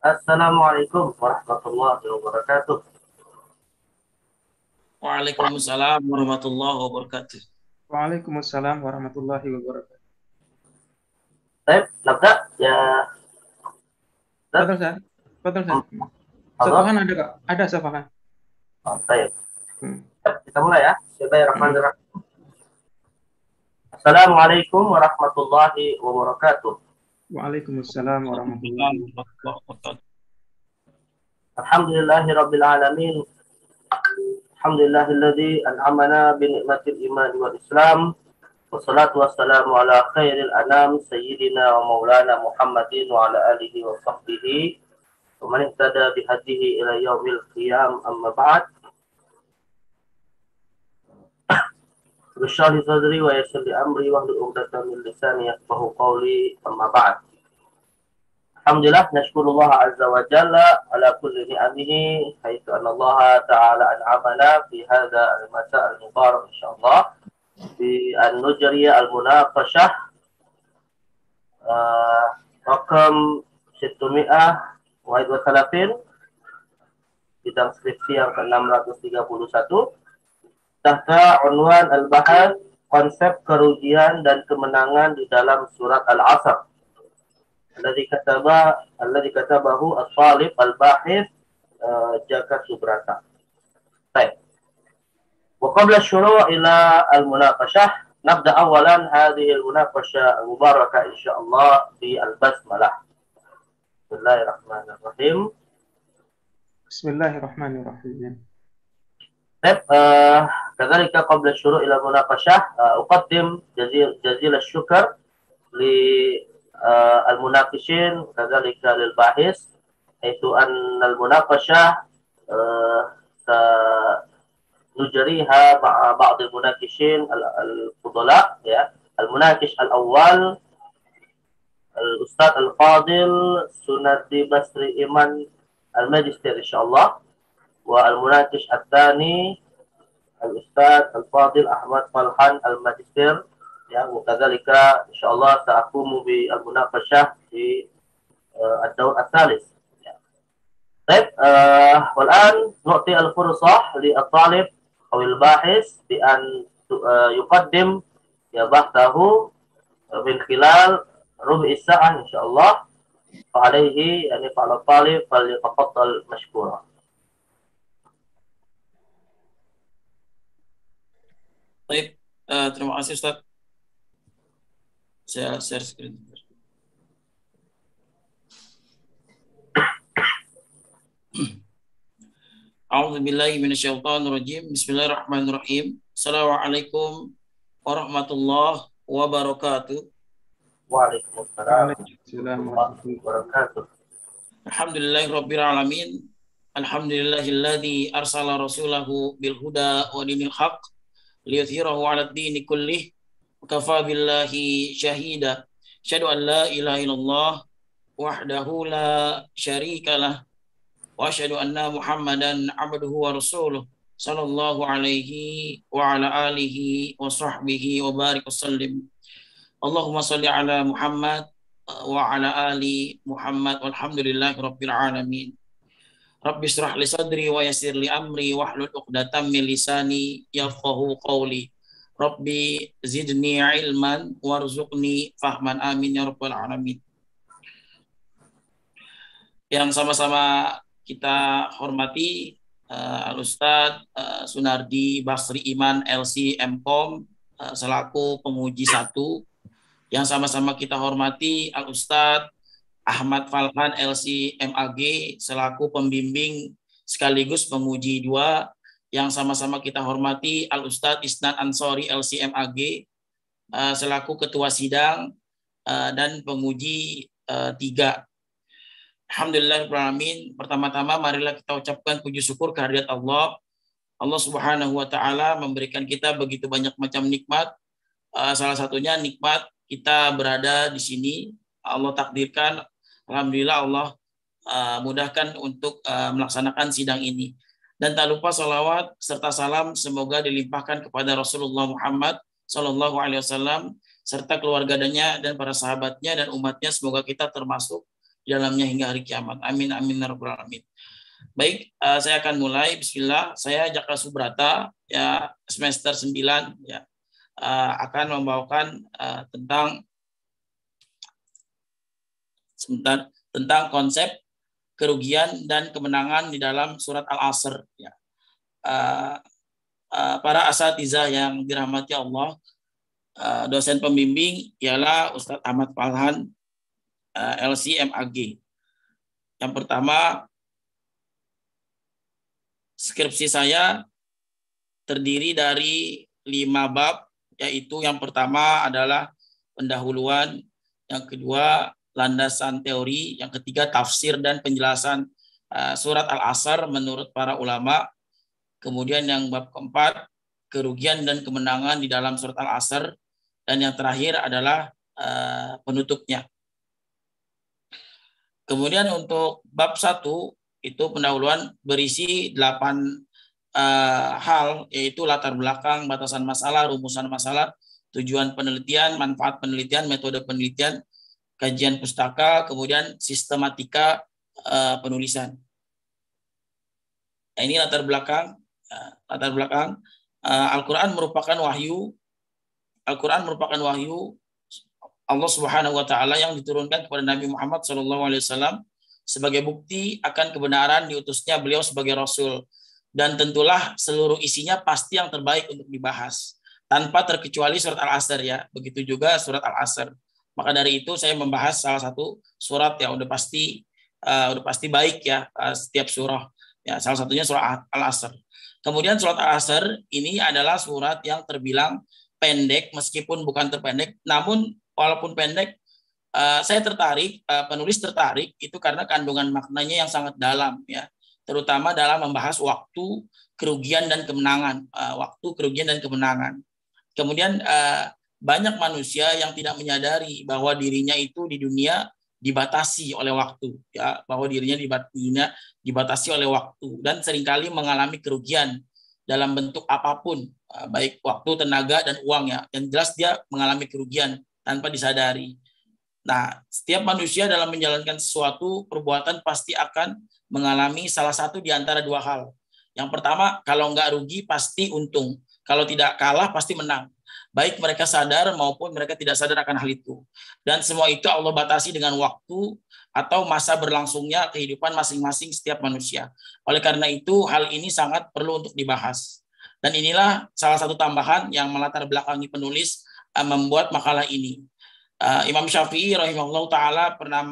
Assalamualaikum warahmatullahi wabarakatuh. Waalaikumsalam warahmatullahi wabarakatuh. Waalaikumsalam warahmatullahi wabarakatuh. Baik, nabda ya. Ustaz. Betul, Ustaz. Betul, Ustaz. Ustaz Halo. Fahan ada, Kak? Ada, Ustaz Fahan. Baik. Hmm. Kita mulai ya. Bismillahirrahmanirrahim. Assalamualaikum warahmatullahi wabarakatuh. Waalaikumsalam warahmatullahi wabarakatuh. Alhamdulillahirabbil alamin. Alhamdulillahilladzi an'amana bi ni'matil iman wal islam. Wassalatu wassalamu ala khairil anam sayyidina wa maulana Muhammadin wa ala alihi wa sahbihi wa man ihtada bihadihi ila yaumil qiyam, amma ba'd. Bismillah sadri wa yassir li amri wahlul 'uqdatam min lisani yafqahu qawli, amma ba'd. Alhamdulillah, nashkurullah azza wa jalla ala kulli ni'amihi haitsu anna Allah ta'ala an'amana fi hadha al-masa' al-mubarak insyaallah bi an-nujriya al-munaqashah rakam 631 bidang skripsi yang ke-631 tahta unwan al-bahas konsep kerugian dan kemenangan di dalam surat Al-Asr. Alladzi katabahu as-Salib al-Bahith Jaka Subrata. Baik. Wa qabla syuru' ila al-munaqashah nabda awalan hadhihi al-munaqashah al-mubarakah insyaallah bi al-basmalah. Bismillahirrahmanirrahim. Bismillahirrahmanirrahim. طيب كذلك قبل الشروع إلى المناقشة أقدم جزيل الشكر للمناقشين وكذلك للباحث حيث أن المناقشة سنجريها مع بعض المناقشين الفضلاء ya. المناقش الأول الأستاذ الفاضل سنردي بسري إيمان الماجستير إن شاء الله. والمناقش الثاني الأستاذ الفاضل أحمد فالحان الماجستير ya, وكذلك إن شاء الله سأقوم بالمناقشة في الدور الثالث ya. طيب والآن نعطي الفرصة للطالب أو الباحث بأن يقدم بحثه من خلال ربع ساعة إن شاء الله فعليه يعني فعلى الطالب فليتفضل مشكورا. Baik, terima kasih Ustaz. Saya share screen. A'udzubillahi minasyaitonirrajim. Bismillahirrahmanirrahim. Assalamualaikum warahmatullahi wabarakatuh. Waalaikumsalam warahmatullahi wabarakatuh. Alhamdulillahirabbil alamin. Alhamdulillahilladzi arsala rasulahu bil huda wa dinil haqq liyudhhirahu 'alad dini kullih kafa billahi syahida. Asyhadu an la ilaha illallah wahdahu la syarikalah wa asyhadu anna Muhammadan 'abduhu wa rasuluh sallallahu alaihi wa ala alihi wa sahbihi wa barik wasallim. Allahumma shalli ala Muhammad wa ala ali Muhammad walhamdulillahi rabbil alamin. Rabbi shrah li sadri wa yassir li amri wahlul 'uqdatam min lisani yafqahu qawli. Rabbi zidni ilman warzuqni fahman, amin ya rabbal alamin. Yang sama-sama kita hormati Al-Ustadz Sunardi Basri Iman LC MKOM selaku penguji 1. Yang sama-sama kita hormati Al-Ustadz Ahmad Falhan LC MAG selaku pembimbing sekaligus penguji 2. Yang sama-sama kita hormati Al-Ustadz Isnan Ansori LC MAG selaku ketua sidang dan penguji 3. Alhamdulillahirrahmanirrahim. Pertama-tama marilah kita ucapkan puji syukur kehadirat Allah. Allah Subhanahu wa taala memberikan kita begitu banyak macam nikmat. Salah satunya nikmat kita berada di sini. Allah takdirkan, alhamdulillah Allah mudahkan untuk melaksanakan sidang ini. Dan tak lupa salawat serta salam semoga dilimpahkan kepada Rasulullah Muhammad Sallallahu Alaihi Wasallam serta keluarganya dan para sahabatnya dan umatnya. Semoga kita termasuk di dalamnya hingga hari kiamat. Amin amin ya rabbal alamin. Baik, saya akan mulai. Bismillah. Saya Jaka Subrata, ya, semester 9, ya, akan membawakan tentang konsep kerugian dan kemenangan di dalam surat Al-Asr. Ya. Para asatizah yang dirahmati Allah, dosen pembimbing ialah Ustadz Ahmad Falhan, LC MAG. Yang pertama, skripsi saya terdiri dari 5 bab, yaitu yang pertama adalah pendahuluan, yang kedua landasan teori, yang ketiga tafsir dan penjelasan surat Al-Asr menurut para ulama. Kemudian yang bab keempat, kerugian dan kemenangan di dalam surat Al-Asr, dan yang terakhir adalah penutupnya. Kemudian untuk bab 1 itu pendahuluan berisi 8 hal, yaitu latar belakang, batasan masalah, rumusan masalah, tujuan penelitian, manfaat penelitian, metode penelitian, kajian pustaka, kemudian sistematika penulisan. Nah, ini latar belakang. Al-Quran merupakan wahyu. Al-Quran merupakan wahyu Allah Subhanahu wa taala yang diturunkan kepada Nabi Muhammad SAW sebagai bukti akan kebenaran diutusnya beliau sebagai rasul, dan tentulah seluruh isinya pasti yang terbaik untuk dibahas tanpa terkecuali surat Al-Asr, ya. Begitu juga surat Al-Asr. Maka dari itu saya membahas salah satu surat yang udah pasti baik, ya, setiap surah. Ya, salah satunya surah Al-Asr. Kemudian surat Al-Asr ini adalah surat yang terbilang pendek, meskipun bukan terpendek, namun walaupun pendek, saya tertarik, penulis tertarik itu karena kandungan maknanya yang sangat dalam, ya, terutama dalam membahas waktu, kerugian dan kemenangan, Kemudian banyak manusia yang tidak menyadari bahwa dirinya itu di dunia dibatasi oleh waktu, ya, bahwa dirinya dibatasi oleh waktu, dan seringkali mengalami kerugian dalam bentuk apapun, baik waktu, tenaga, dan uang, ya. Yang jelas dia mengalami kerugian tanpa disadari. Nah, setiap manusia dalam menjalankan sesuatu perbuatan pasti akan mengalami salah satu di antara 2 hal. Yang pertama, kalau nggak rugi pasti untung. Kalau tidak kalah pasti menang. Baik mereka sadar maupun mereka tidak sadar akan hal itu. Dan semua itu Allah batasi dengan waktu atau masa berlangsungnya kehidupan masing-masing setiap manusia. Oleh karena itu, hal ini sangat perlu untuk dibahas. Dan inilah salah satu tambahan yang melatar belakangi penulis membuat makalah ini. Imam Syafi'i rahimahullah ta'ala pernah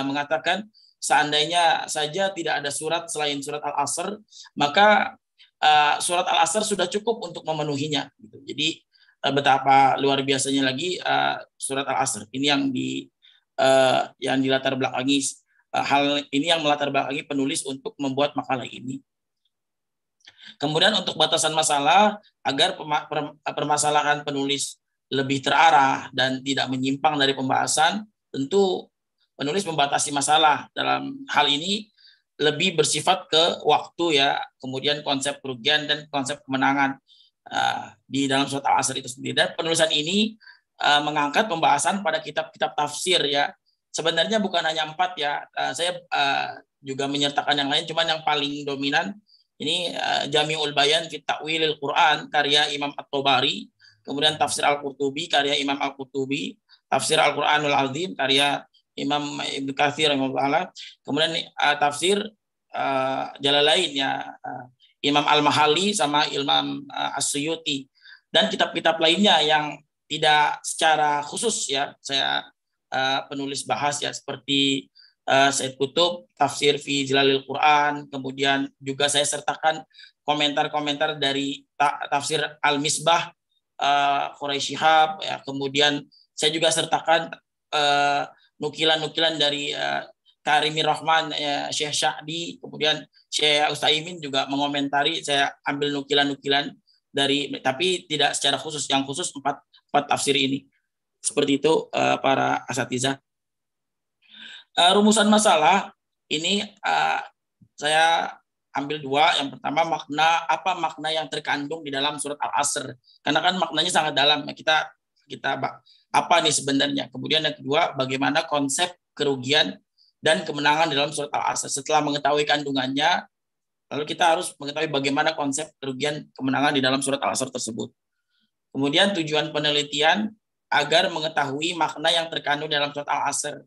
mengatakan, seandainya saja tidak ada surat selain surat Al-Asr, maka surat Al-Asr sudah cukup untuk memenuhinya. Jadi betapa luar biasanya lagi surat Al-Asr ini yang dilatar belakangi, hal ini yang melatar belakangi penulis untuk membuat makalah ini. Kemudian untuk batasan masalah, agar permasalahan penulis lebih terarah dan tidak menyimpang dari pembahasan, tentu penulis membatasi masalah dalam hal ini lebih bersifat ke waktu, ya, kemudian konsep kerugian dan konsep kemenangan di dalam surat Al-Asr itu sendiri. Dan penulisan ini mengangkat pembahasan pada kitab-kitab tafsir, ya. Sebenarnya bukan hanya 4, ya. Saya juga menyertakan yang lain, cuman yang paling dominan ini Jami'ul Bayan fi Ta'wilil Quran karya Imam At-Tabari, kemudian Tafsir Al-Qurtubi karya Imam Al-Qurtubi, Tafsir Al-Quranul Azim karya Imam Ibnu Katsir rahimahullah, kemudian tafsir Jalalain, ya, Imam Al-Mahali sama Imam As-Suyuti, dan kitab-kitab lainnya yang tidak secara khusus, ya, saya penulis bahas, ya, seperti Said Qutb Tafsir fi Zilalil Quran, kemudian juga saya sertakan komentar-komentar dari Tafsir Al-Misbah Quraisy Shihab, ya, kemudian saya juga sertakan nukilan-nukilan dari Karimir Rahman, Syekh Sya'di, kemudian Syekh Utsaimin juga mengomentari. Saya ambil nukilan-nukilan dari, tapi tidak secara khusus, yang khusus 4 tafsir ini. Seperti itu para asatizah. Rumusan masalah ini saya ambil 2. Yang pertama, apa makna yang terkandung di dalam surat Al-Asr, karena kan maknanya sangat dalam. Kita apa nih sebenarnya. Kemudian yang kedua, bagaimana konsep kerugian dan kemenangan di dalam surat Al-Asr. Setelah mengetahui kandungannya, lalu kita harus mengetahui bagaimana konsep kerugian kemenangan di dalam surat Al-Asr tersebut. Kemudian tujuan penelitian agar mengetahui makna yang terkandung dalam surat Al-Asr.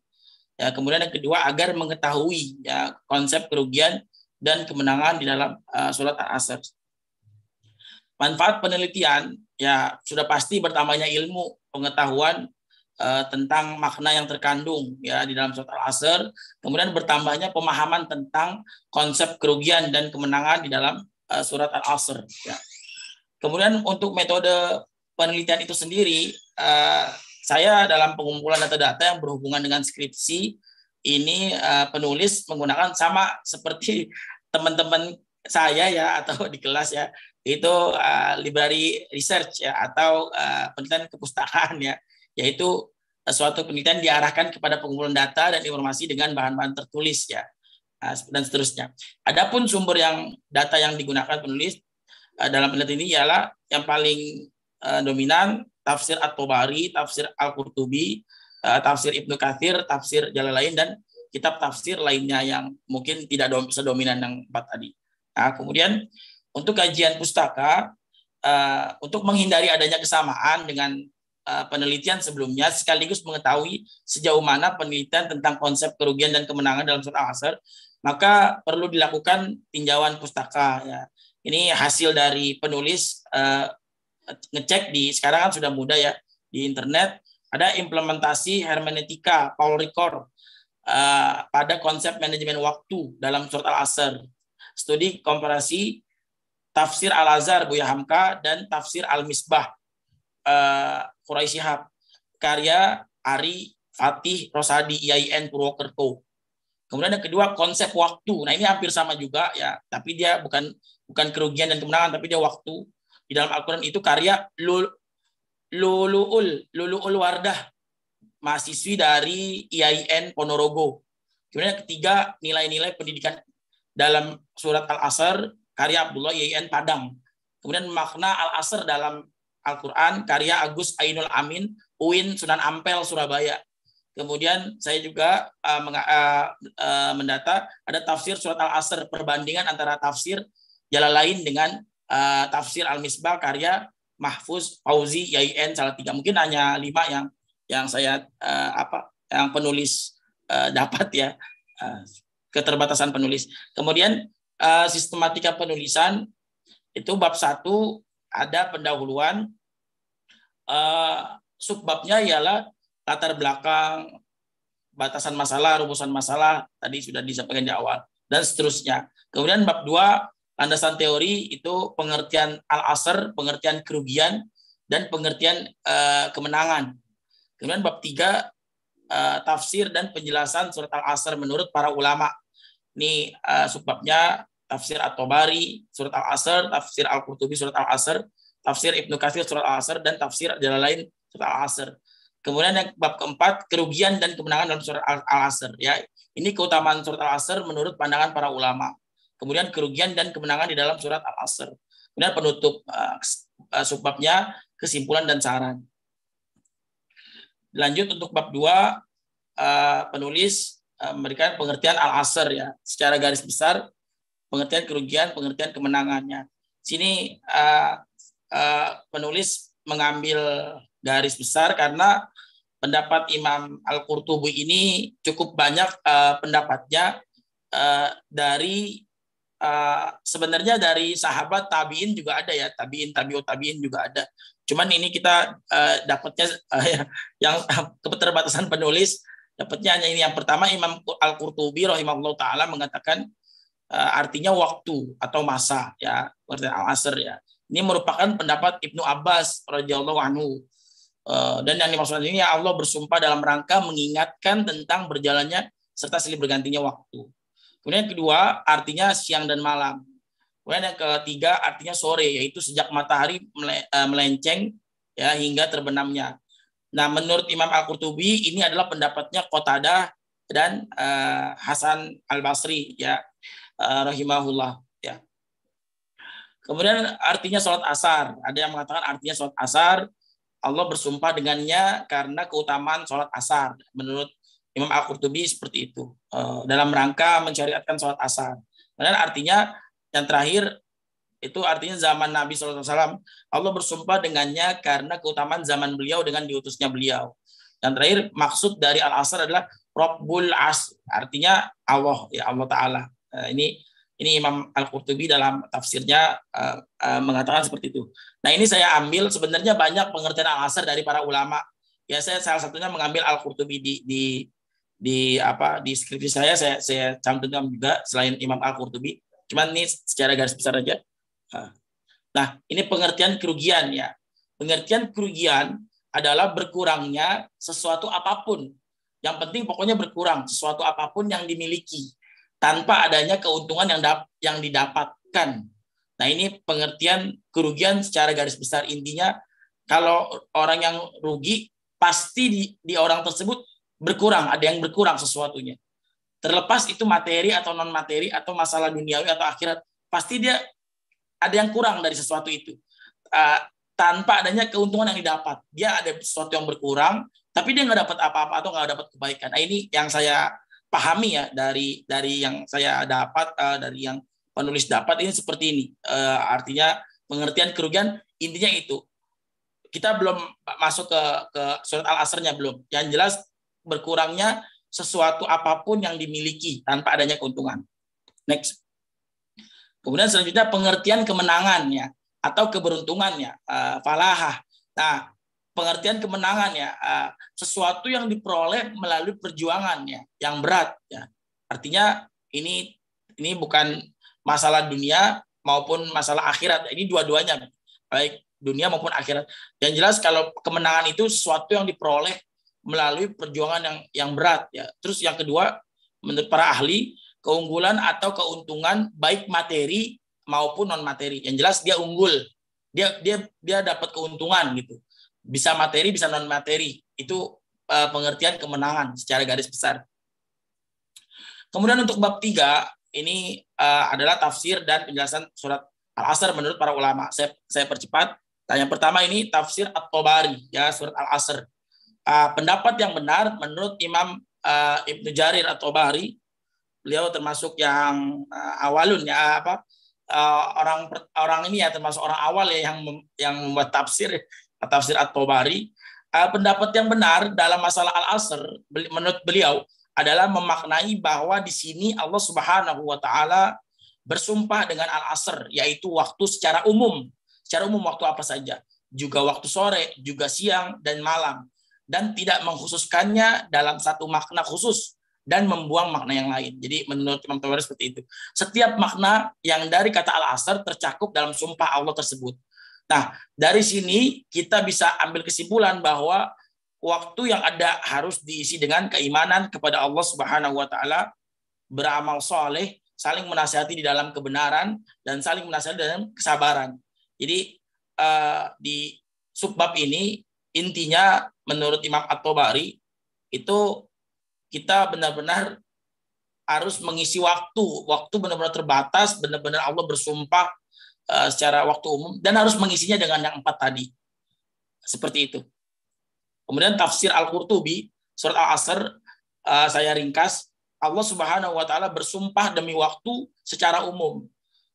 Ya, kemudian yang kedua agar mengetahui ya konsep kerugian dan kemenangan di dalam surat Al-Asr. Manfaat penelitian ya sudah pasti bertambahnya ilmu pengetahuan tentang makna yang terkandung ya di dalam surat Al-Asr, kemudian bertambahnya pemahaman tentang konsep kerugian dan kemenangan di dalam surat Al-Asr. Ya. Kemudian untuk metode penelitian itu sendiri, saya dalam pengumpulan data-data yang berhubungan dengan skripsi ini penulis menggunakan sama seperti teman-teman saya ya atau di kelas ya, itu library research ya atau penelitian kepustakaan ya, yaitu suatu penelitian diarahkan kepada pengumpulan data dan informasi dengan bahan-bahan tertulis ya dan seterusnya. Adapun sumber yang data yang digunakan penulis dalam penelitian ini ialah yang paling dominan tafsir At-Tabari, tafsir Al-Qurtubi, tafsir Ibnu Katsir, tafsir Jalalain dan kitab tafsir lainnya yang mungkin tidak sedominan yang 4 tadi. Nah, kemudian untuk kajian pustaka untuk menghindari adanya kesamaan dengan penelitian sebelumnya sekaligus mengetahui sejauh mana penelitian tentang konsep kerugian dan kemenangan dalam surat Al-Asr, maka perlu dilakukan tinjauan pustaka ya. Ini hasil dari penulis ngecek di sekarang kan sudah mudah ya di internet, ada implementasi hermeneutika Paul Ricoeur pada konsep manajemen waktu dalam surat Al-Asr. Studi komparasi tafsir Al-Azhar Buya Hamka dan tafsir Al-Misbah Quraisy Shihab karya Ari Fatih Rosadi IAIN Purwokerto. Kemudian yang kedua konsep waktu. Nah, ini hampir sama juga ya, tapi dia bukan kerugian dan kemenangan, tapi dia waktu. Di dalam Al-Qur'an itu karya Lulu'ul Wardah, mahasiswi dari IAIN Ponorogo. Kemudian yang ketiga nilai-nilai pendidikan dalam surat Al-Asr karya Abdullah IAIN Padang. Kemudian makna Al-Asr dalam Al-Quran karya Agus Ainul Amin UIN Sunan Ampel Surabaya. Kemudian saya juga mendata ada tafsir surat Al-Asr, perbandingan antara tafsir Jalalain dengan tafsir Al-Misbah karya Mahfuz Fauzi IAIN Salatiga. Mungkin hanya 5 yang saya yang penulis dapat ya, keterbatasan penulis. Kemudian sistematika penulisan itu bab 1 ada pendahuluan, subbabnya ialah latar belakang, batasan masalah, rumusan masalah, tadi sudah disampaikan di awal, dan seterusnya. Kemudian bab 2, landasan teori, itu pengertian Al-Asr, pengertian kerugian, dan pengertian kemenangan. Kemudian bab 3, tafsir dan penjelasan surat Al-Asr menurut para ulama. Ini subbabnya tafsir At-Tabari surat Al-Asr, tafsir Al-Qurtubi surat Al-Asr, tafsir Ibnu Katsir surat Al-Asr, dan tafsir Jalalain surat Al-Asr. Kemudian yang bab keempat, kerugian dan kemenangan dalam surat Al-Asr ya. Ini keutamaan surat Al-Asr menurut pandangan para ulama. Kemudian kerugian dan kemenangan di dalam surat Al-Asr. Kemudian penutup subbabnya kesimpulan dan saran. Lanjut untuk bab 2, penulis memberikan pengertian Al-Asr ya, secara garis besar pengertian kerugian, pengertian kemenangannya. Sini penulis mengambil garis besar karena pendapat Imam Al-Qurtubi ini cukup banyak pendapatnya dari sebenarnya dari sahabat tabiin juga ada ya, tabiut tabiin juga ada. Cuman ini kita dapatnya yang keterbatasan penulis dapatnya hanya ini. Yang pertama, Imam Al-Qurtubi rahimahullah taala mengatakan artinya waktu atau masa ya, pengertian Al-Asr ya. Ini merupakan pendapat Ibnu Abbas radhiyallahu anhu. Dan yang dimaksud ini ya Allah bersumpah dalam rangka mengingatkan tentang berjalannya serta silih bergantinya waktu. Kemudian yang kedua, artinya siang dan malam. Kemudian yang ketiga, artinya sore, yaitu sejak matahari melenceng ya hingga terbenamnya. Nah, menurut Imam Al-Qurtubi ini adalah pendapatnya Qatadah dan Hasan Al-Basri ya, rahimahullah ya. Kemudian artinya sholat asar, ada yang mengatakan artinya sholat asar, Allah bersumpah dengannya karena keutamaan sholat asar menurut Imam Al-Qurtubi seperti itu. Dalam rangka mensyariatkan sholat asar. Dan artinya yang terakhir itu artinya zaman Nabi SAW, Allah bersumpah dengannya karena keutamaan zaman beliau dengan diutusnya beliau. Yang terakhir maksud dari Al-Asr adalah Rabbul Asr, artinya Allah, ya Allah Ta'ala. Ini Imam Al-Qurtubi dalam tafsirnya mengatakan seperti itu. Nah ini saya ambil, sebenarnya banyak pengertian Al-Asr dari para ulama. Ya saya salah satunya mengambil Al-Qurtubi di skripsi saya cantumkan juga selain Imam Al-Qurtubi. Cuman ini secara garis besar aja. Nah, ini pengertian kerugian ya. Pengertian kerugian adalah berkurangnya sesuatu apapun. Yang penting pokoknya berkurang sesuatu apapun yang dimiliki tanpa adanya keuntungan yang didapatkan. Nah, ini pengertian kerugian secara garis besar. Intinya kalau orang yang rugi pasti di orang tersebut berkurang, ada yang berkurang sesuatunya. Terlepas itu materi atau non materi atau masalah duniawi atau akhirat, pasti dia ada yang kurang dari sesuatu itu. Tanpa adanya keuntungan yang didapat. Dia ada sesuatu yang berkurang, tapi dia nggak dapat apa-apa atau nggak dapat kebaikan. Nah, ini yang saya pahami ya dari yang saya dapat, dari yang penulis dapat, ini seperti ini. Artinya pengertian kerugian intinya itu. Kita belum masuk ke surat Al-Asr-nya belum. Yang jelas berkurangnya sesuatu apapun yang dimiliki tanpa adanya keuntungan. Next. Kemudian selanjutnya pengertian kemenangannya atau keberuntungannya, falahah. Nah, pengertian kemenangannya, sesuatu yang diperoleh melalui perjuangannya yang berat. Ya. Artinya ini bukan masalah dunia maupun masalah akhirat. Ini dua-duanya, baik dunia maupun akhirat. Yang jelas kalau kemenangan itu sesuatu yang diperoleh melalui perjuangan yang berat. Ya. Terus yang kedua, menurut para ahli, keunggulan atau keuntungan baik materi maupun non materi. Yang jelas dia unggul, dia dapat keuntungan gitu. Bisa materi, bisa non materi. Itu pengertian kemenangan secara garis besar. Kemudian untuk bab 3 ini adalah tafsir dan penjelasan surat Al-Asr menurut para ulama. Saya percepat. Nah, yang pertama ini tafsir At-Tabari ya surat Al-Asr. Pendapat yang benar menurut Imam Ibnu Jarir At-Tabari. Beliau termasuk yang awalun ya orang ini ya termasuk orang awal ya yang membuat tafsir At-Tabari. Pendapat yang benar dalam masalah Al-Asr menurut beliau adalah memaknai bahwa di sini Allah Subhanahu wa taala bersumpah dengan Al-Asr, yaitu waktu secara umum. Secara umum waktu apa saja, juga waktu sore, juga siang dan malam, dan tidak mengkhususkannya dalam satu makna khusus dan membuang makna yang lain. Jadi menurut Imam Tabari seperti itu. Setiap makna yang dari kata Al-Asr tercakup dalam sumpah Allah tersebut. Nah, dari sini kita bisa ambil kesimpulan bahwa waktu yang ada harus diisi dengan keimanan kepada Allah Subhanahu wa taala, beramal soleh, saling menasihati di dalam kebenaran, dan saling menasihati dalam kesabaran. Jadi di subbab ini intinya menurut Imam At-Tabari itu kita benar-benar harus mengisi waktu benar-benar terbatas, benar-benar Allah bersumpah secara waktu umum, dan harus mengisinya dengan yang 4 tadi. Seperti itu. Kemudian tafsir Al-Qurtubi, surat Al-Asr, saya ringkas, Allah Subhanahu wa taala bersumpah demi waktu secara umum.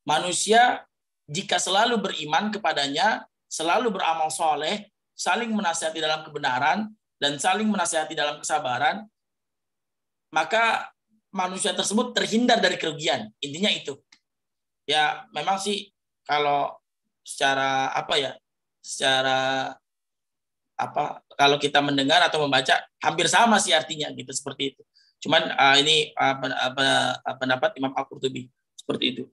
Manusia jika selalu beriman kepadanya, selalu beramal soleh, saling menasihati dalam kebenaran, dan saling menasihati dalam kesabaran, maka manusia tersebut terhindar dari kerugian. Intinya itu. Ya, memang sih kalau secara kalau kita mendengar atau membaca hampir sama sih artinya gitu, seperti itu. Cuman ini pendapat Imam Al-Qurtubi seperti itu.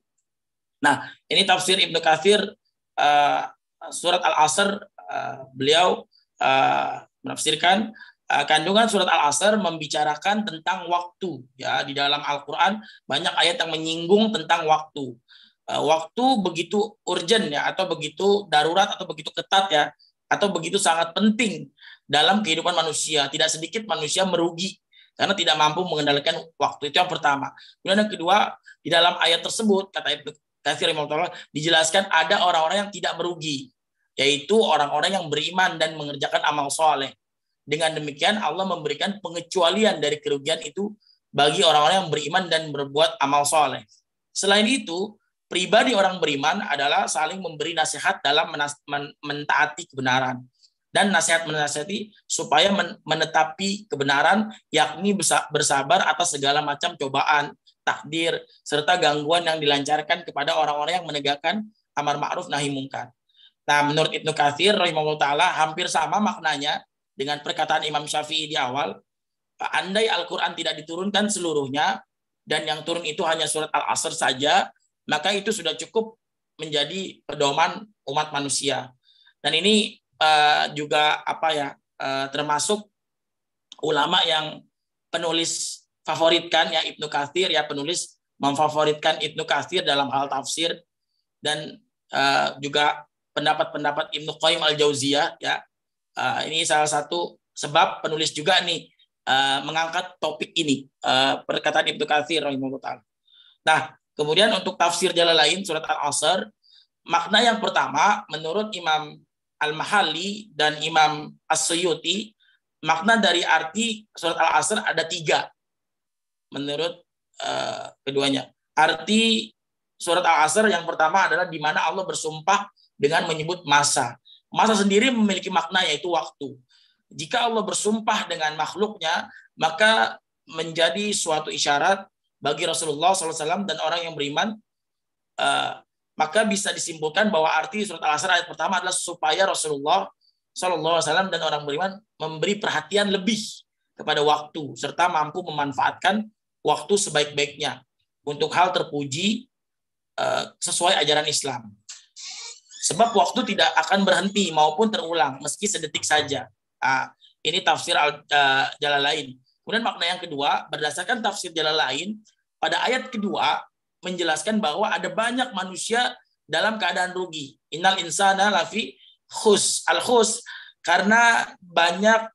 Nah, ini tafsir Ibnu Katsir surat Al-Asr, beliau menafsirkan kandungan surat Al-Asr membicarakan tentang waktu. Ya, di dalam Al-Quran banyak ayat yang menyinggung tentang waktu. Waktu begitu urgent ya, atau begitu darurat, atau begitu ketat ya, atau begitu sangat penting dalam kehidupan manusia. Tidak sedikit manusia merugi karena tidak mampu mengendalikan waktu. Itu yang pertama. Kemudian yang kedua, di dalam ayat tersebut kata Ibnu Katsir dijelaskan ada orang-orang yang tidak merugi, yaitu orang-orang yang beriman dan mengerjakan amal soleh. Dengan demikian Allah memberikan pengecualian dari kerugian itu bagi orang-orang yang beriman dan berbuat amal soleh. Selain itu, pribadi orang beriman adalah saling memberi nasihat dalam mentaati kebenaran. Dan nasihat menasihati supaya menetapi kebenaran, yakni bersabar atas segala macam cobaan, takdir, serta gangguan yang dilancarkan kepada orang-orang yang menegakkan amar ma'ruf nahi mungkar. Nah, menurut Ibnu Katsir rahimahullah ta'ala hampir sama maknanya dengan perkataan Imam Syafi'i di awal, andai Al-Quran tidak diturunkan seluruhnya dan yang turun itu hanya surat Al-Asr saja, maka itu sudah cukup menjadi pedoman umat manusia. Dan ini juga termasuk ulama yang penulis favoritkan ya Ibnu Katsir ya, penulis memfavoritkan Ibnu Katsir dalam hal tafsir, dan juga pendapat-pendapat Ibnu Qayyim al-Jauziyah ya. Ini salah satu sebab penulis juga nih mengangkat topik ini, perkataan Ibnu Katsir rahimahullah ta'ala. Nah, kemudian untuk tafsir Jalalain surat Al-Asr, makna yang pertama menurut Imam Al-Mahalli dan Imam As-Suyuti, makna dari arti surat Al-Asr ada 3 menurut keduanya. Arti surat Al-Asr yang pertama adalah di mana Allah bersumpah dengan menyebut masa. Masa sendiri memiliki makna yaitu waktu. Jika Allah bersumpah dengan makhluknya, maka menjadi suatu isyarat bagi Rasulullah SAW dan orang yang beriman, maka bisa disimpulkan bahwa arti surat Al-Asr ayat pertama adalah supaya Rasulullah SAW dan orang beriman memberi perhatian lebih kepada waktu, serta mampu memanfaatkan waktu sebaik-baiknya untuk hal terpuji sesuai ajaran Islam. Sebab waktu tidak akan berhenti maupun terulang, meski sedetik saja. Ini tafsir Jalalain. Kemudian makna yang kedua, berdasarkan tafsir Jalalain, pada ayat kedua menjelaskan bahwa ada banyak manusia dalam keadaan rugi. Innal insana lafi khus. Al-khus, karena banyak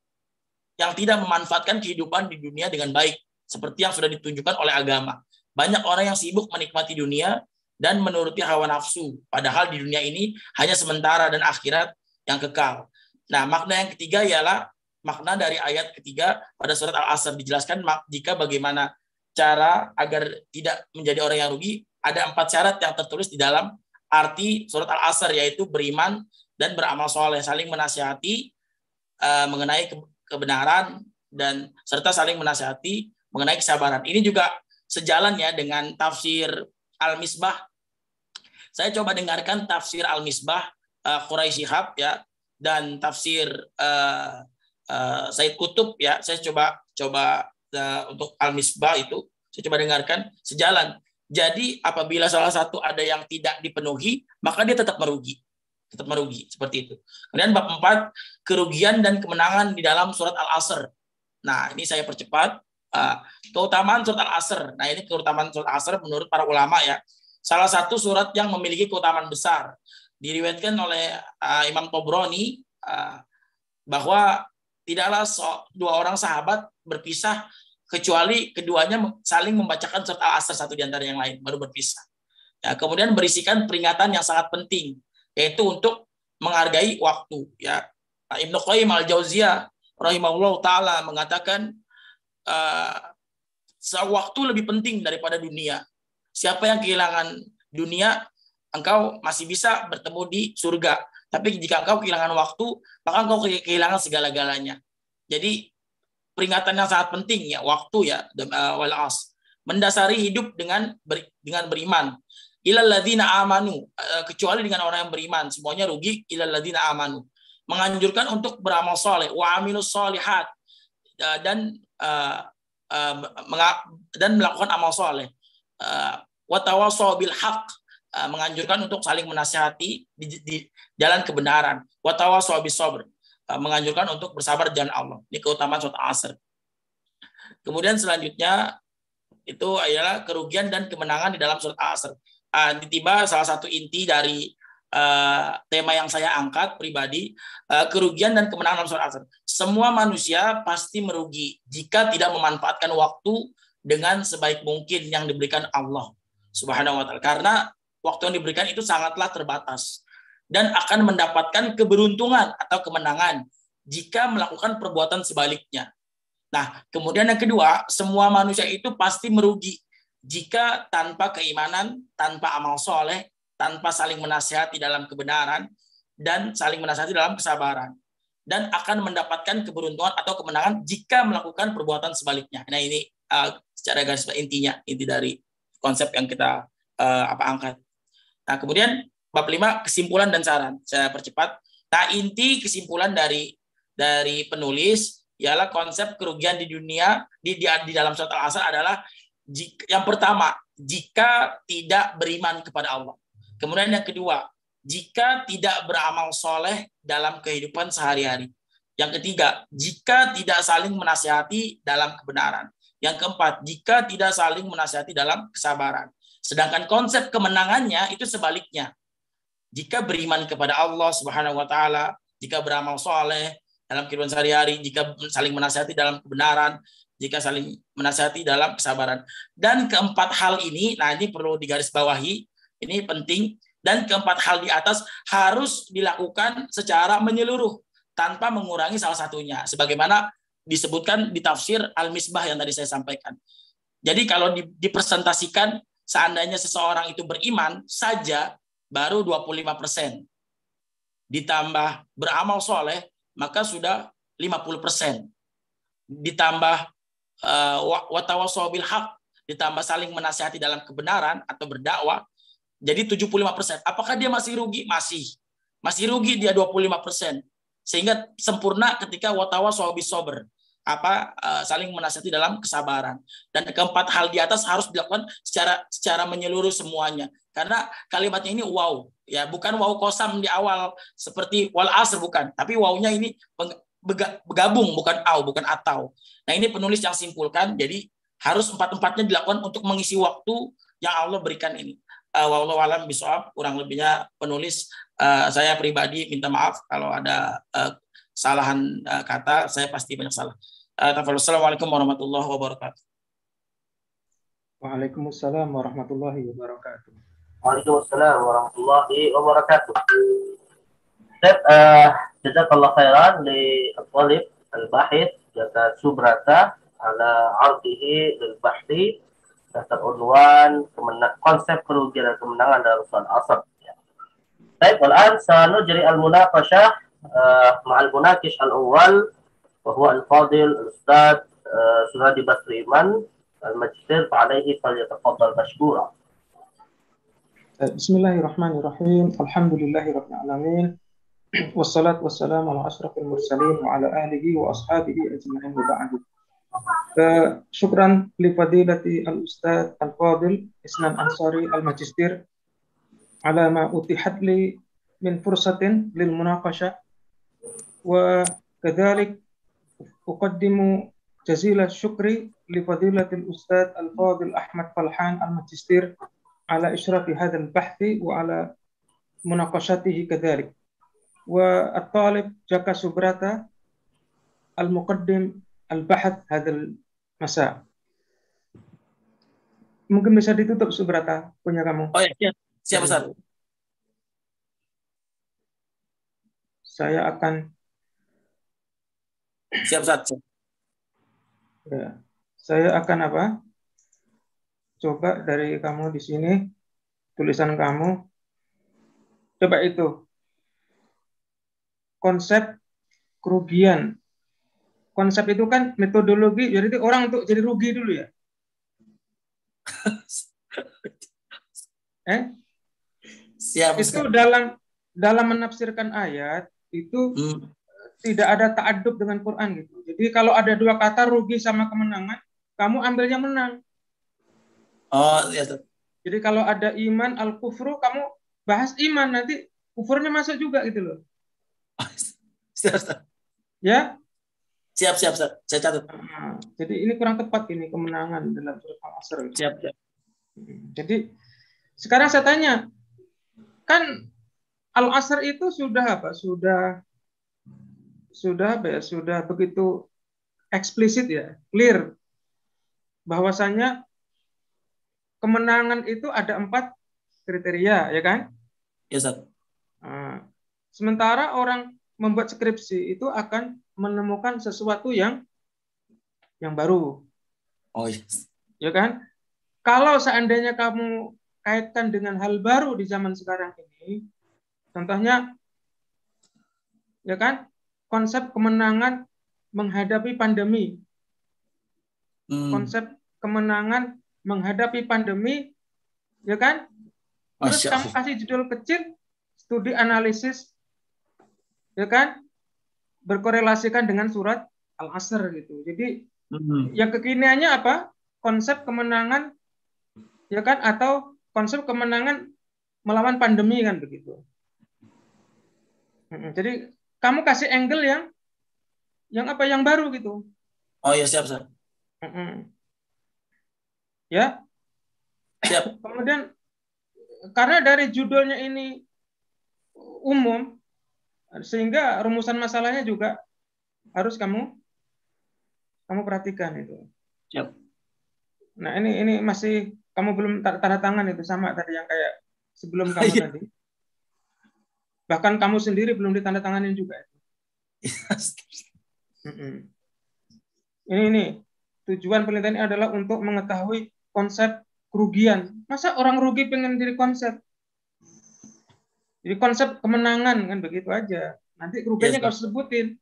yang tidak memanfaatkan kehidupan di dunia dengan baik, seperti yang sudah ditunjukkan oleh agama. Banyak orang yang sibuk menikmati dunia dan menuruti hawa nafsu, padahal di dunia ini hanya sementara dan akhirat yang kekal. Nah, makna yang ketiga ialah makna dari ayat ketiga pada surat Al-Asr, dijelaskan jika bagaimana cara agar tidak menjadi orang yang rugi. Ada 4 syarat yang tertulis di dalam arti surat Al-Asr, yaitu beriman dan beramal soleh, saling menasihati mengenai kebenaran, dan serta saling menasihati mengenai kesabaran. Ini juga sejalan ya dengan tafsir Al-Misbah. Saya coba dengarkan tafsir Al-Misbah Quraisy Shihab ya, dan tafsir Said Qutb ya. Saya coba untuk Al-Misbah itu saya coba dengarkan, sejalan. Jadi apabila salah satu ada yang tidak dipenuhi, maka dia tetap merugi seperti itu. Kemudian bab 4, kerugian dan kemenangan di dalam surat Al-Asr. Nah, ini saya percepat. Keutamaan surat Al-Asr. Nah, ini keutamaan surat Al-Asr menurut para ulama ya. Salah satu surat yang memiliki keutamaan besar. Diriwayatkan oleh Imam Tobroni bahwa tidaklah 2 orang sahabat berpisah kecuali keduanya saling membacakan surat Al-Asr satu di antara yang lain, baru berpisah. Ya, kemudian berisikan peringatan yang sangat penting, yaitu untuk menghargai waktu. Ya, Ibnu Qayyim al-Jauziyah rahimahullah ta'ala mengatakan waktu lebih penting daripada dunia. Siapa yang kehilangan dunia, engkau masih bisa bertemu di surga. Tapi jika engkau kehilangan waktu, maka engkau kehilangan segala-galanya. Jadi peringatan yang sangat penting ya, waktu ya, wal as. Mendasari hidup dengan beriman. Ilal ladzina amanu, kecuali dengan orang yang beriman, semuanya rugi. Ilal ladzina amanu. Menganjurkan untuk beramal soleh, wa amilus solihat, dan melakukan amal soleh. Wa tawasaw bil haq, menganjurkan untuk saling menasihati di jalan kebenaran. Wa tawasaw bis sabr, menganjurkan untuk bersabar di jalan Allah. Ini keutamaan surat Al-Asr. Kemudian selanjutnya itu adalah kerugian dan kemenangan di dalam surat Al-Asr. Tiba salah satu inti dari tema yang saya angkat pribadi, kerugian dan kemenangan dalam surat Al-Asr. Semua manusia pasti merugi jika tidak memanfaatkan waktu dengan sebaik mungkin yang diberikan Allah Subhanahu wa ta'ala. Karena waktu yang diberikan itu sangatlah terbatas dan akan mendapatkan keberuntungan atau kemenangan jika melakukan perbuatan sebaliknya. Nah, kemudian yang kedua, semua manusia itu pasti merugi jika tanpa keimanan, tanpa amal soleh, tanpa saling menasihati dalam kebenaran, dan saling menasihati dalam kesabaran. Dan akan mendapatkan keberuntungan atau kemenangan jika melakukan perbuatan sebaliknya. Nah, ini secara garis intinya, inti dari konsep yang kita angkat. Nah, kemudian bab 5, kesimpulan dan saran. Saya percepat. Nah, inti kesimpulan dari penulis ialah konsep kerugian di dunia di dalam surat Al-Asr adalah yang pertama, jika tidak beriman kepada Allah. Kemudian yang kedua, jika tidak beramal soleh dalam kehidupan sehari-hari. Yang ketiga, jika tidak saling menasihati dalam kebenaran. Yang keempat, jika tidak saling menasihati dalam kesabaran. Sedangkan konsep kemenangannya itu sebaliknya. Jika beriman kepada Allah Subhanahu wa taala, jika beramal soleh dalam kehidupan sehari-hari, jika saling menasihati dalam kebenaran, jika saling menasihati dalam kesabaran. Dan keempat hal ini, nah ini perlu digarisbawahi, ini penting, dan keempat hal di atas harus dilakukan secara menyeluruh tanpa mengurangi salah satunya, sebagaimana disebutkan di tafsir Al-Misbah yang tadi saya sampaikan. Jadi kalau dipresentasikan, seandainya seseorang itu beriman saja baru 25%, ditambah beramal soleh maka sudah 50%. Ditambah watawassaw bil haq, ditambah saling menasihati dalam kebenaran atau berdakwah, jadi 75%. Apakah dia masih rugi? Masih rugi dia 25%. Sehingga sempurna ketika watawassaw bis sabr, saling menasihati dalam kesabaran. Dan keempat hal di atas harus dilakukan secara menyeluruh semuanya. Karena kalimatnya ini wow, ya bukan wow kosam di awal seperti wal asr, bukan, tapi wawnya ini bergabung, bukan bukan atau. Nah, ini penulis yang simpulkan, jadi harus empat-empatnya dilakukan untuk mengisi waktu yang Allah berikan ini. Wallahu a'lam bishawab, kurang lebihnya penulis, saya pribadi minta maaf kalau ada kesalahan kata, saya pasti banyak salah. Assalamualaikum warahmatullahi wabarakatuh. Waalaikumsalam warahmatullahi wabarakatuh. Waalaikumsalam warahmatullahi wabarakatuh. Jazakallah khairan li al-talib al-bahith jaka subrata ala ardihi lil bahthi atas unwan konsep kerugian dan kemenangan dalam surat Al-Asr. Baik, والآن سنجري المناقشة مع المناقش الأول وهو الفاضل الأستاذ سهادي بسريمان الماجستير فعليه فليتفضل مشكورا. Bismillahirrahmanirrahim. Alhamdulillahirabbil alamin. Wassalatu wassalamu ala asyrafil mursalin wa ala alihi wa ashabihi ajma'in wa ba'du. Syukran li fadilati al-ustaz al-fadil Isnan Ansari al-Majistir ala ma utihat li min fursatin lil munaqasha wa kadzalik uqaddimu jazila syukri li fadilati al-ustaz al-fadil Ahmad Falhan al-Majistir ala ishrafi hadzal bahthi wa ala munaqashatihi kadzalik wa at-talib Jaka Subrata al-muqaddim al-bahath hadzal masa. Mungkin bisa ditutup Subrata punya kamu. Oh ya, siap Ustaz. Saya akan Siap Ustaz. ya, saya akan coba dari kamu di sini, tulisan kamu. Coba itu. Konsep kerugian. Konsep itu kan metodologi, jadi orang untuk jadi rugi dulu ya. Siap Ustaz. Itu dalam menafsirkan ayat itu tidak ada ta'addub dengan Quran gitu. Jadi kalau ada dua kata rugi sama kemenangan, kamu ambilnya menang. Oh, ya. Jadi kalau ada iman al-kufru, kamu bahas iman, nanti kufurnya masuk juga gitu loh. Siap. Ya? Siap, Ustaz. Saya catat. Jadi ini kurang tepat ini kemenangan dalam surat Al-Asr. Siap. Jadi sekarang saya tanya, kan Al-Asr itu sudah Sudah begitu eksplisit ya, clear bahwasanya kemenangan itu ada 4 kriteria, ya kan? Ya, Ustaz. Sementara orang membuat skripsi itu akan menemukan sesuatu yang baru. Oh yes. Ya kan? Kalau seandainya kamu kaitkan dengan hal baru di zaman sekarang ini, contohnya, ya kan, konsep kemenangan menghadapi pandemi. Konsep kemenangan menghadapi pandemi, ya kan? Terus kamu kasih judul kecil, studi analisis, ya kan, berkorelasikan dengan surat Al-Asr gitu. Jadi yang kekiniannya apa? Konsep kemenangan, ya kan, atau konsep kemenangan melawan pandemi kan begitu. Jadi kamu kasih angle yang apa? Yang baru gitu. Oh ya, siap. Ya. Siap. Kemudian karena dari judulnya ini umum, sehingga rumusan masalahnya juga harus kamu perhatikan itu. Siap. Nah, ini masih kamu belum tanda tangan itu, sama tadi yang kayak sebelum kamu tadi. Bahkan kamu sendiri belum ditandatanganin juga. Ini tujuan penelitian ini adalah untuk mengetahui konsep kerugian. Masa orang rugi pengen jadi konsep? Jadi konsep kemenangan kan begitu aja. Nanti kerugiannya kau sebutin.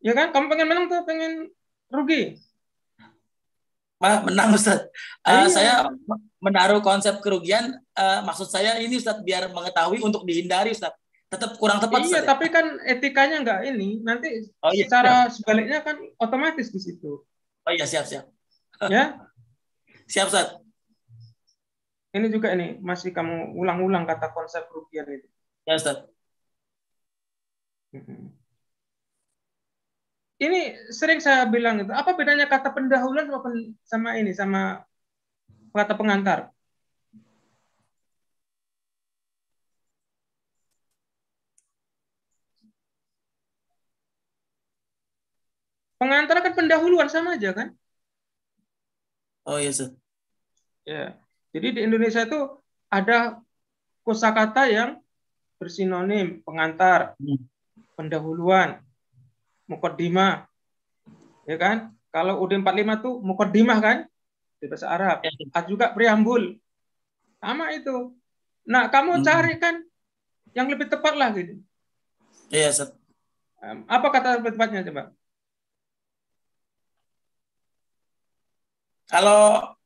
Ya kan? Kamu pengen menang tuh pengen rugi. Menang Ustaz. Saya menaruh konsep kerugian, maksud saya ini Ustaz biar mengetahui untuk dihindari Ustaz. Tetap kurang tepat Iya, Ustaz, tapi kan etikanya enggak ini. Nanti iya, secara sebaliknya kan otomatis di situ. Oh iya, siap. Ya? Siap Ustaz. Ini juga ini masih kamu ulang-ulang kata konsep kerugian itu. Ya Ustaz. Ini sering saya bilang itu. Apa bedanya kata pendahuluan sama kata pengantar? Pengantar kan pendahuluan sama aja kan? Oh iya Ustaz. Ya. Jadi di Indonesia itu ada kosakata yang bersinonim, pengantar, pendahuluan, muqaddimah. Ya kan? Kalau UD45 tuh muqaddimah kan? Di bahasa Arab. Ada juga preambul. Sama itu. Nah, kamu cari kan yang lebih tepat lah gitu. Iya, Ustaz. Apa kata lebih tepatnya coba? Kalau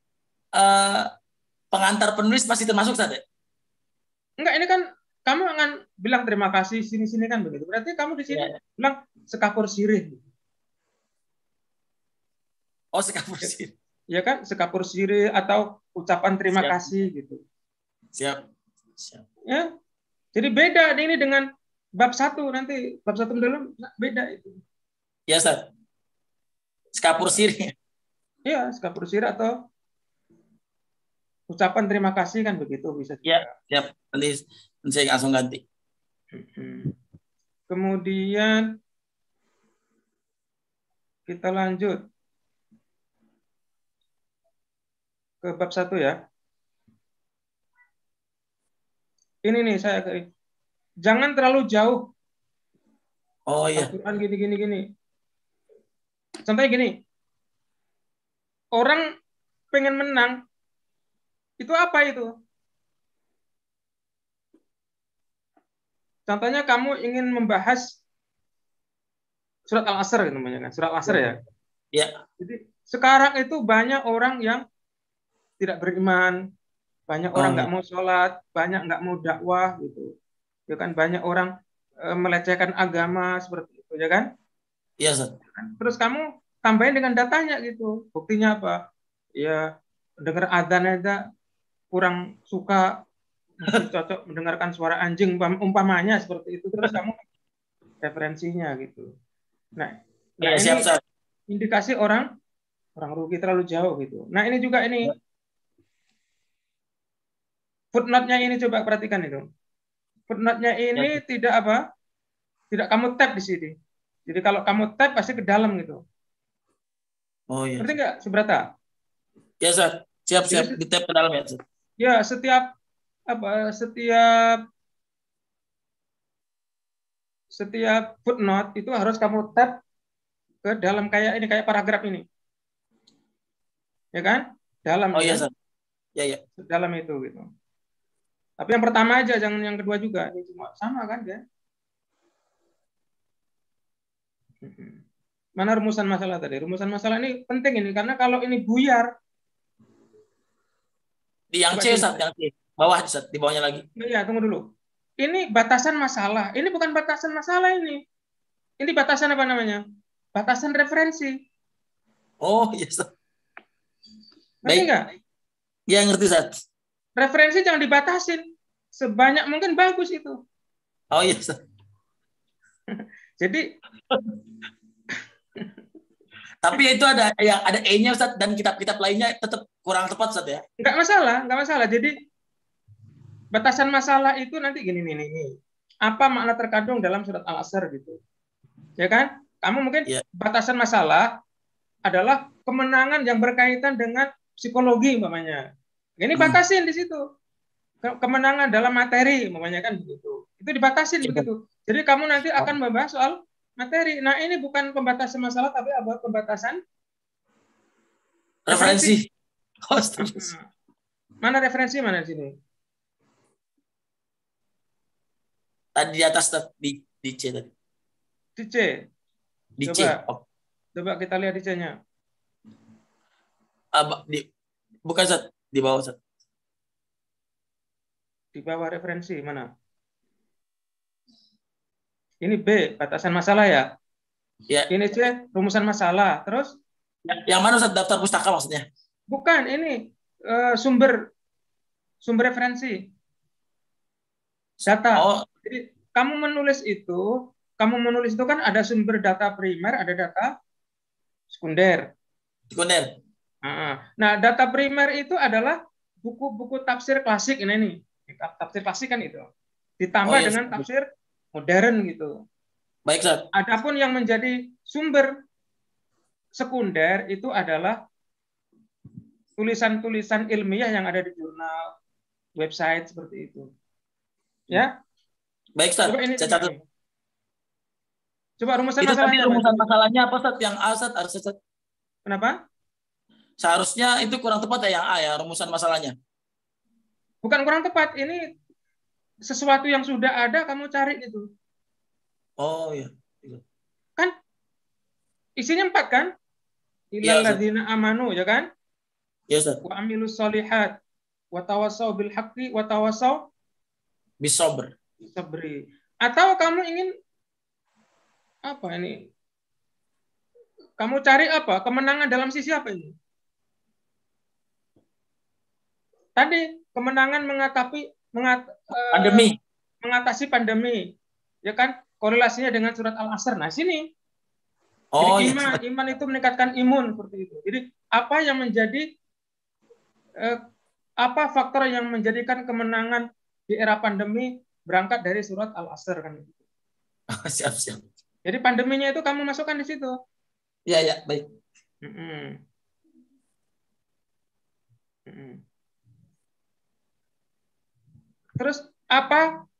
pengantar penulis masih termasuk Ustaz ya? Enggak, ini kan kamu akan bilang terima kasih sini-sini kan begitu. Berarti kamu di sini bilang sekapur sirih. Oh, sekapur sirih. Ya kan, sekapur sirih atau ucapan terima kasih gitu. Siap. Ya. Jadi beda ini dengan bab 1 nanti, bab 1 dalam beda itu. Ya, Ustaz. Sekapur sirih. Iya, sekapur sirih atau ucapan terima kasih kan begitu bisa juga. Ya, siap. Nanti saya langsung ganti. Kemudian kita lanjut ke bab 1 ya. Ini nih saya jangan terlalu jauh. Oh iya. Al-Quran gini. Contohnya gini. Orang pengen menang itu apa itu? Contohnya kamu ingin membahas surat Al-Asr namanya kan, surat Al-Asr ya. Ya. Jadi sekarang itu banyak orang yang tidak beriman, banyak orang nggak mau sholat, banyak nggak mau dakwah gitu. Ya kan, banyak orang melecehkan agama seperti itu ya kan? Iya, Ustaz. Terus kamu tambahin dengan datanya gitu. Buktinya apa? Ya dengar adzan aja kurang suka, masih cocok mendengarkan suara anjing umpamanya seperti itu. Terus kamu referensinya gitu. Nah ya, ini siap. indikasi orang rugi terlalu jauh gitu. Nah ini juga ini footnote-nya ini coba perhatikan itu. Footnote-nya ini tidak kamu tap di sini. Jadi kalau kamu tap pasti ke dalam gitu. Oh iya. Ngerti nggak seberapa? Ya, Ustaz. Siap. Di tap ke dalam ya, Ustaz. Ya, setiap setiap footnote itu harus kamu tab ke dalam kayak paragraf ini. Ya kan? Dalam Oh iya, ya. Ustaz. Ya, ya. Dalam itu gitu. Tapi yang pertama aja, jangan yang kedua juga. Ini cuma sama kan ya? Mana rumusan masalah tadi? Rumusan masalah ini penting ini karena kalau ini buyar. Di yang C, Ustaz, yang C. Bawah, Ustaz, di bawahnya lagi. Iya, tunggu dulu. Ini batasan masalah. Ini bukan batasan masalah ini. Ini batasan apa namanya? Batasan referensi. Oh, iya, Ustaz. Ngerti Baik. nggak? Ya, ngerti, Ustaz. Referensi jangan dibatasin. Sebanyak mungkin bagus itu. Oh iya, Ustaz. Jadi tapi itu ada yang ada E-nya, Ustaz, dan kitab-kitab lainnya tetap kurang tepat, Ustaz ya. nggak masalah. Jadi batasan masalah itu nanti gini nih. Apa makna terkandung dalam surat Al-Asr gitu. Ya kan? Kamu mungkin batasan masalah adalah kemenangan yang berkaitan dengan psikologi umpamanya. Ini batasin di situ. Kemenangan dalam materi umpamanya kan begitu. Itu dibatasin begitu. Jadi kamu nanti akan membahas soal materi. Nah, ini bukan pembatasan masalah tapi apa? Pembatasan referensi. Mana referensi mana di sini? Tadi di atas, di C tadi. Di C. Di C. Coba kita lihat di C-nya. Bukan, Ustaz, di bawah, Ustaz. Di bawah referensi mana? Ini B, batasan masalah ya? Ya. Ini C, rumusan masalah. Terus? Yang mana, Ustaz? Daftar pustaka maksudnya? Bukan, ini sumber referensi. Data. Oh. Jadi kamu menulis itu kan ada sumber data primer, ada data sekunder. Nah, data primer itu adalah buku-buku tafsir klasik ini. Tafsir klasik kan itu. Ditambah dengan tafsir modern gitu. Baik, Ustaz. Adapun yang menjadi sumber sekunder itu adalah tulisan-tulisan ilmiah yang ada di jurnal, website seperti itu. Ya? Baik, Ustaz. Saya catat. Coba rumusan itu masalahnya. Tapi rumusan masalahnya apa, Ustaz? Yang A, Ustaz? Kenapa? Seharusnya itu kurang tepat ya yang A ya, rumusan masalahnya. Bukan kurang tepat, ini sesuatu yang sudah ada kamu cari itu. Oh iya. Kan isinya 4 kan? Illal ladzina amanu, ya kan? Ya, Ustaz. Wa amilus solihat wa tawasaw bil haqqi wa tawasaw bisabr. Atau kamu ingin apa ini? Kamu cari apa? Kemenangan dalam sisi apa ini? Tadi kemenangan mengatasi pandemi, ya kan? Korelasinya dengan surat Al-Asr. Nah, sini. Jadi iman itu meningkatkan imun seperti itu. Jadi apa yang menjadi apa faktor yang menjadikan kemenangan di era pandemi berangkat dari surat Al-Asr kan? Siap. Jadi pandeminya itu kamu masukkan di situ. Ya, baik. Terus apa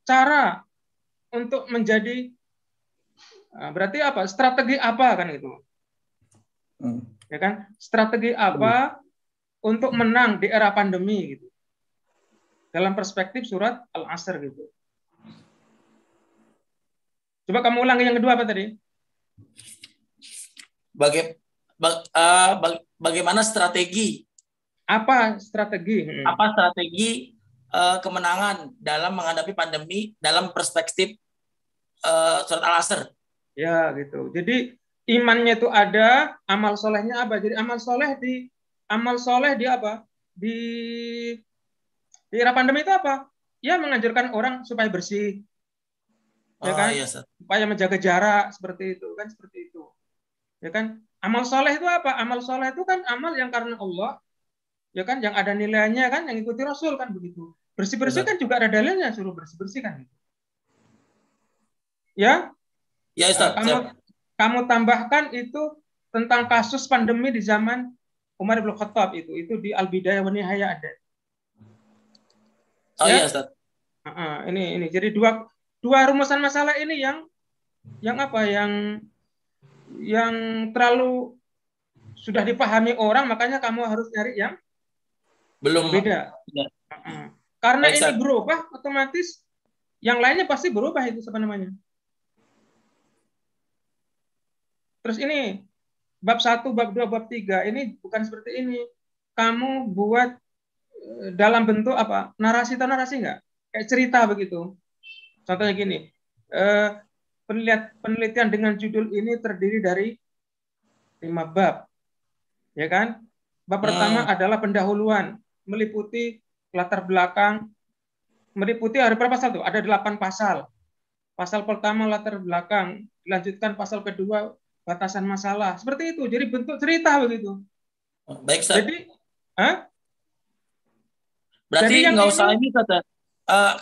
cara untuk menjadi berarti apa? Strategi apa kan itu? Ya kan? Strategi apa untuk menang di era pandemi gitu. Dalam perspektif surat Al-Asr gitu. Coba kamu ulangi yang kedua apa tadi? Bagaimana strategi? Apa strategi? Apa strategi kemenangan dalam menghadapi pandemi dalam perspektif surat Al-Asr? Ya gitu. Jadi imannya itu ada, amal solehnya apa? Jadi amal soleh di apa? Di era pandemi itu apa? Ya menganjurkan orang supaya bersih. Ya kan? Iya, supaya menjaga jarak seperti itu kan, seperti itu. Ya kan? Amal soleh itu apa? Amal soleh itu kan amal yang karena Allah, ya kan, yang ada nilainya kan, yang ikuti Rasul kan begitu. Bersih-bersih kan juga ada dalilnya suruh bersih-bersih kan. Ya? Ya, Ustaz. Kamu tambahkan itu tentang kasus pandemi di zaman Umar bin Khattab itu di Al-Bidayah wa Nihayah ada. Oh ya? Iya, Ustaz. Ini jadi dua dua rumusan masalah ini yang apa? Yang terlalu sudah dipahami orang, makanya kamu harus nyari yang Belum. beda. Ya. Karena Baik, ini Ustaz. berubah, otomatis yang lainnya pasti berubah itu apa namanya. Terus ini bab 1, bab 2, bab 3 ini bukan seperti ini. Kamu buat dalam bentuk apa? Narasi enggak? Kayak cerita begitu. Contohnya gini, penelitian dengan judul ini terdiri dari 5 bab, ya kan? Bab pertama adalah pendahuluan, meliputi latar belakang, meliputi ada berapa pasal tuh? Ada 8 pasal. Pasal pertama latar belakang, dilanjutkan pasal kedua batasan masalah. Seperti itu. Jadi bentuk cerita begitu. Baik, Ustaz. Jadi, berarti yang nggak usah ini, Ustaz.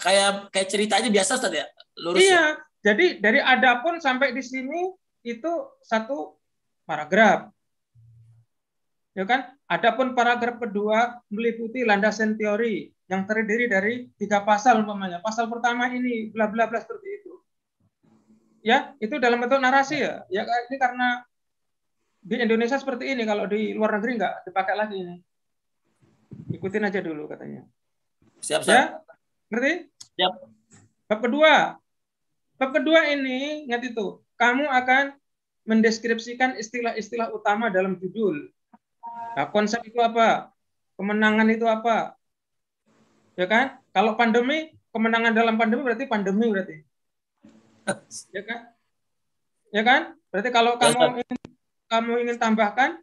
Kayak cerita aja biasa, Ustaz ya? Lurus iya. ya? Jadi dari adapun sampai di sini itu satu paragraf. Ya kan? Adapun paragraf kedua meliputi landasan teori yang terdiri dari 3 pasal umpamanya. Pasal pertama ini bla bla bla seperti itu. Ya, itu dalam bentuk narasi ya. Ya ini karena di Indonesia seperti ini, kalau di luar negeri nggak dipakai lagi ini. Ikutin aja dulu katanya. Siap, Ustaz. Ya? Ngerti? Siap. Bab kedua ini, ingat itu, kamu akan mendeskripsikan istilah-istilah utama dalam judul. Nah, konsep itu apa? Kemenangan itu apa? Ya kan? Kalau pandemi, kemenangan dalam pandemi berarti pandemi berarti. Ya kan? Ya kan? Berarti kalau kamu ingin tambahkan,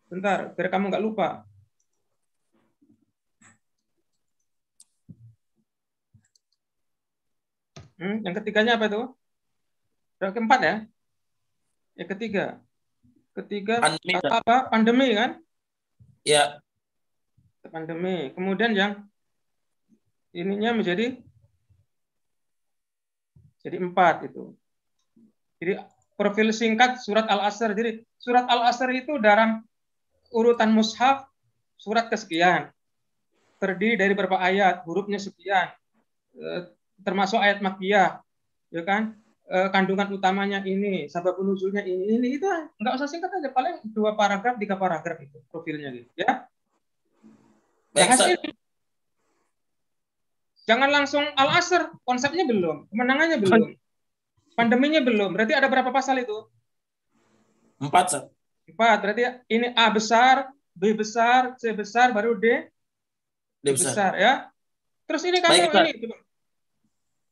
bentar, biar kamu nggak lupa. Yang ketiganya apa itu? Yang keempat ya? Yang ketiga Pandemi, apa? Pandemi kan? Ya. Pandemi. Kemudian yang ininya menjadi 4 itu. Jadi profil singkat surat Al-Asr. Jadi surat Al-Asr itu dalam urutan mushaf surat kesekian. Terdiri dari berapa ayat, hurufnya sekian. Termasuk ayat makkiyah, ya kan? Kandungan utamanya ini, sabab nuzulnya ini itu nggak usah singkat aja, paling 2 paragraf, 3 paragraf itu profilnya gitu, ya. Bahas ini. Jangan langsung Al-Asr, konsepnya belum, kemenangannya belum, pandeminya belum. Berarti ada berapa pasal itu? 4, Ustaz. 4. Berarti ini A besar, B besar, C besar, baru D besar, ya. Terus ini kamu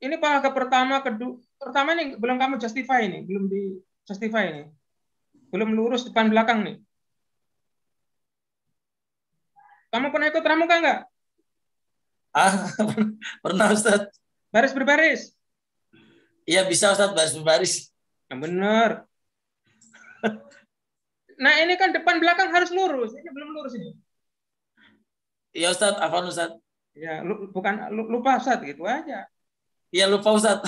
ini paragraf pertama ini belum kamu justify ini, belum di justify ini. Belum lurus depan belakang nih. Kamu pernah ikut pramuka enggak? Pernah, Ustaz. Baris berbaris. Iya, bisa, Ustaz, baris berbaris. Yang benar. Nah, ini kan depan belakang harus lurus. Ini belum lurus ini. Iya, Ustaz, afwan, Ustaz. Ya, bukan lupa, Ustaz, gitu aja. Iya, lupa, Ustaz.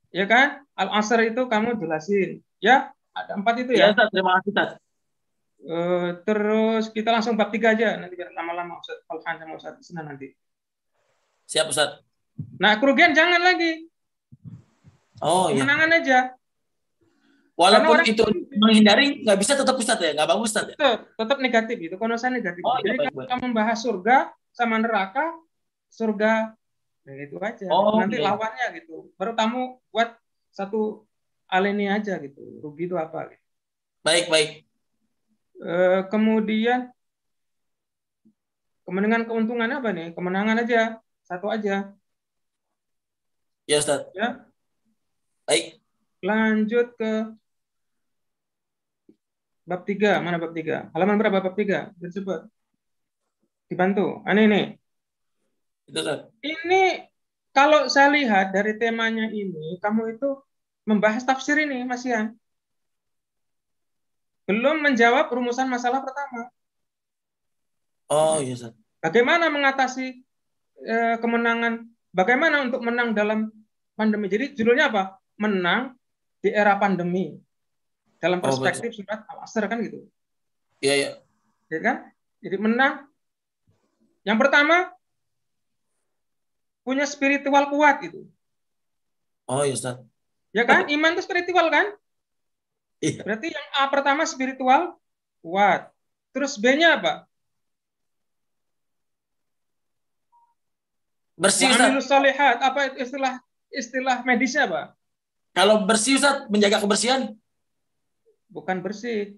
Ya kan? Al-Asr itu kamu jelasin. Ya, ada 4 itu ya. Ya, Ustaz, terima kasih, Ustaz. Terus kita langsung bab 3 aja. Nanti biar lama-lama Ustaz Falhan sama Ustaz Isnan nanti. Siap, Ustaz. Nah, kerugian jangan lagi. Oh, iya. Kemenangan aja. Walaupun itu menghindari, nggak bisa tetap, Ustaz ya? Nggak bagus, Ustaz ya? Tetap negatif, itu konotasi negatif. Jadi kalau kamu membahas surga sama neraka, surga, nah itu aja. Nanti lawannya gitu. Baru kamu buat satu alinea aja gitu. Rugi itu apa? Gitu. Baik. Kemudian kemenangan keuntungan apa nih? Kemenangan aja, satu aja. Ya, Ustaz. Ya. Baik. Lanjut ke bab 3. Mana bab 3? Halaman berapa bab 3? Cepat. Dibantu. Ini. Itu, Ustaz. Ini kalau saya lihat dari temanya ini, kamu itu membahas tafsir ini, Mas Ian. Belum menjawab rumusan masalah pertama. Oh, iya, Ustaz. Bagaimana mengatasi kemenangan? Bagaimana untuk menang dalam pandemi? Jadi judulnya apa? Menang di era pandemi. Dalam perspektif surat Al-Asr kan gitu. Iya. Ya kan? Jadi menang. Yang pertama, punya spiritual kuat itu. Oh ya Ustaz. Ya kan? Iman itu spiritual kan? Iya. Berarti yang A pertama spiritual kuat. Terus B-nya apa? Bersih Wa Ustaz. amilus solihat. Apa itu istilah medisnya apa? Kalau bersih Ustaz, menjaga kebersihan. Bukan bersih.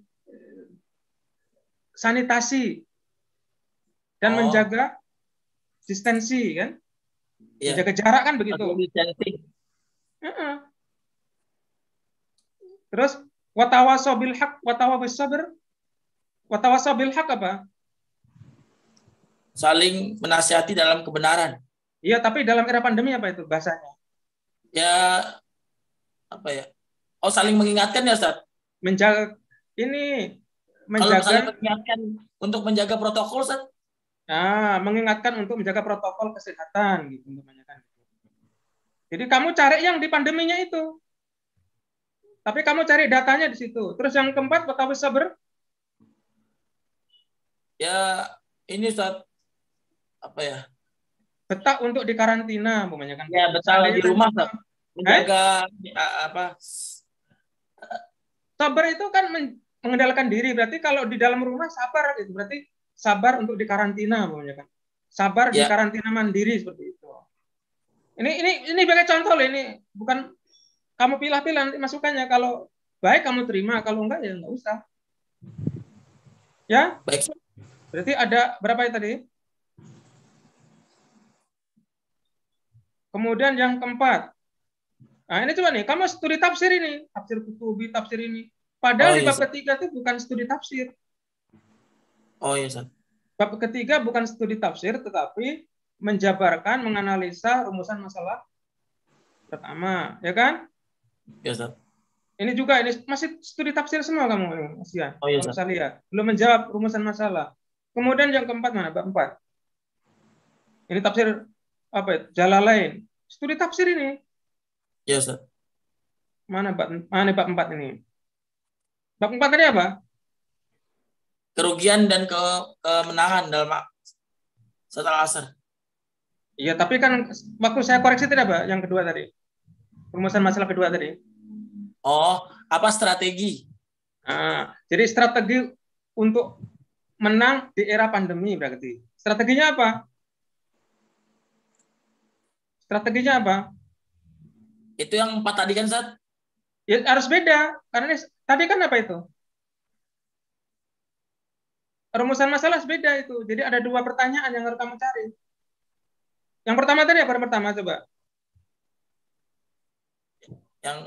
Sanitasi dan menjaga distensi kan? Iya. Menjaga jarak kan begitu. Terus watawasaw bil haq, watawabis sabr. Watawasaw bil haq apa? Saling menasihati dalam kebenaran. Iya, tapi dalam era pandemi apa itu bahasanya? Ya apa ya? Oh, saling mengingatkan ya Ustaz. Menjaga Kalau saling mengingatkan untuk menjaga protokol Ustaz. Mengingatkan untuk menjaga protokol kesehatan gitu umpamanya kan. Jadi kamu cari yang di pandeminya itu. Tapi kamu cari datanya di situ. Terus yang keempat, watawabis sabr. Ya, ini Ustaz apa ya? Betah untuk dikarantina umpamanya kan. Ya, betah di rumah Ustaz. Menjaga apa? Sabar itu kan mengendalikan diri. Berarti kalau di dalam rumah sabar itu berarti sabar untuk dikarantina umpamanya kan. Sabar di karantina mandiri seperti itu. Ini sebagai contoh loh, ini bukan kamu pilih-pilih nanti masukannya. Kalau baik kamu terima, kalau enggak ya enggak usah. Ya? Baik. Berarti ada berapa ya tadi? Kemudian yang keempat. Nah, ini coba nih, kamu studi tafsir ini, tafsir Qutubi, tafsir ini. Padahal di bab ketiga itu bukan studi tafsir. Oh iya, Ustaz. Bab ketiga bukan studi tafsir, tetapi menjabarkan, menganalisa rumusan masalah pertama, ya kan? Ya, Ustaz. Ini juga, ini masih studi tafsir semua kamu, Mas Ian. Oh iya, Ustaz. Kalau saya lihat, belum menjawab rumusan masalah. Kemudian yang keempat mana? Bab 4. Ini tafsir apa ya? Jalalain. Studi tafsir ini. Ya, Ustaz. Mana bab 4 ini? Bab 4 tadi apa? Kerugian dan kemenangan dalam setelah asar. Iya, tapi kan waktu saya koreksi tadi apa? Yang kedua tadi. Rumusan masalah kedua tadi. Oh, apa strategi? Jadi strategi untuk menang di era pandemi berarti. Strateginya apa? Strateginya apa? Itu yang 4 tadi kan, Ustaz? Ya, harus beda. Karena ini, tadi kan apa itu? Rumusan masalah beda itu. Jadi ada 2 pertanyaan yang harus kamu cari. Yang pertama tadi apa? Pertama coba. Yang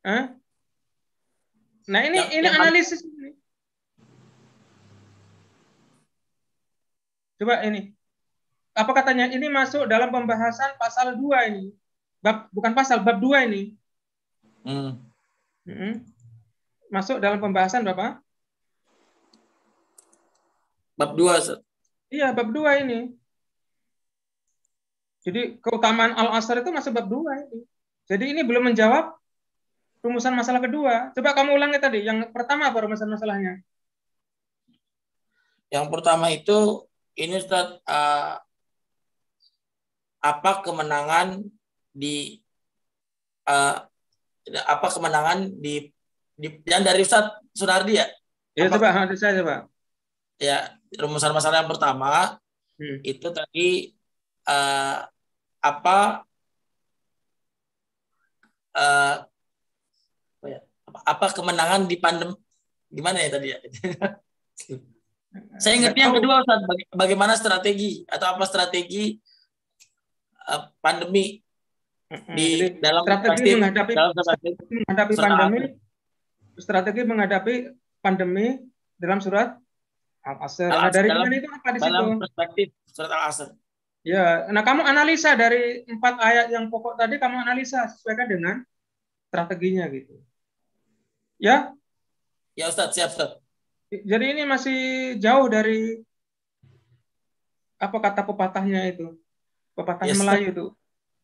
Nah, ini analisis ini. Coba ini. Apa katanya? Ini masuk dalam pembahasan pasal 2 ini. Bukan pasal, bab 2 ini. Masuk dalam pembahasan berapa? Bab 2, Ustaz. Iya, bab 2 ini. Jadi keutamaan al-asr itu masuk bab 2 ini. Jadi ini belum menjawab rumusan masalah kedua. Coba kamu ulangi tadi. Yang pertama apa rumusan masalahnya? Yang pertama itu ini Ustaz, apa kemenangan di yang dari Ustaz Sunardi ya? Ya, coba saya coba. Ya, rumusan masalah yang pertama itu tadi apa kemenangan di pandemi, gimana ya tadi ya? Saya ingat yang kedua Ustaz, bagaimana strategi atau apa strategi pandemi di dalam strategi menghadapi pandemi. Strategi menghadapi pandemi dalam surat Al-Asr. Nah, dari mana itu apa di situ? Dalam perspektif surat Al-Asr. Ya, nah kamu analisa dari 4 ayat yang pokok tadi, kamu analisa sesuaikan dengan strateginya gitu. Ya? Ya Ustaz, siap Ustaz. Jadi ini masih jauh dari apa kata pepatahnya itu. Pepatah Melayu itu.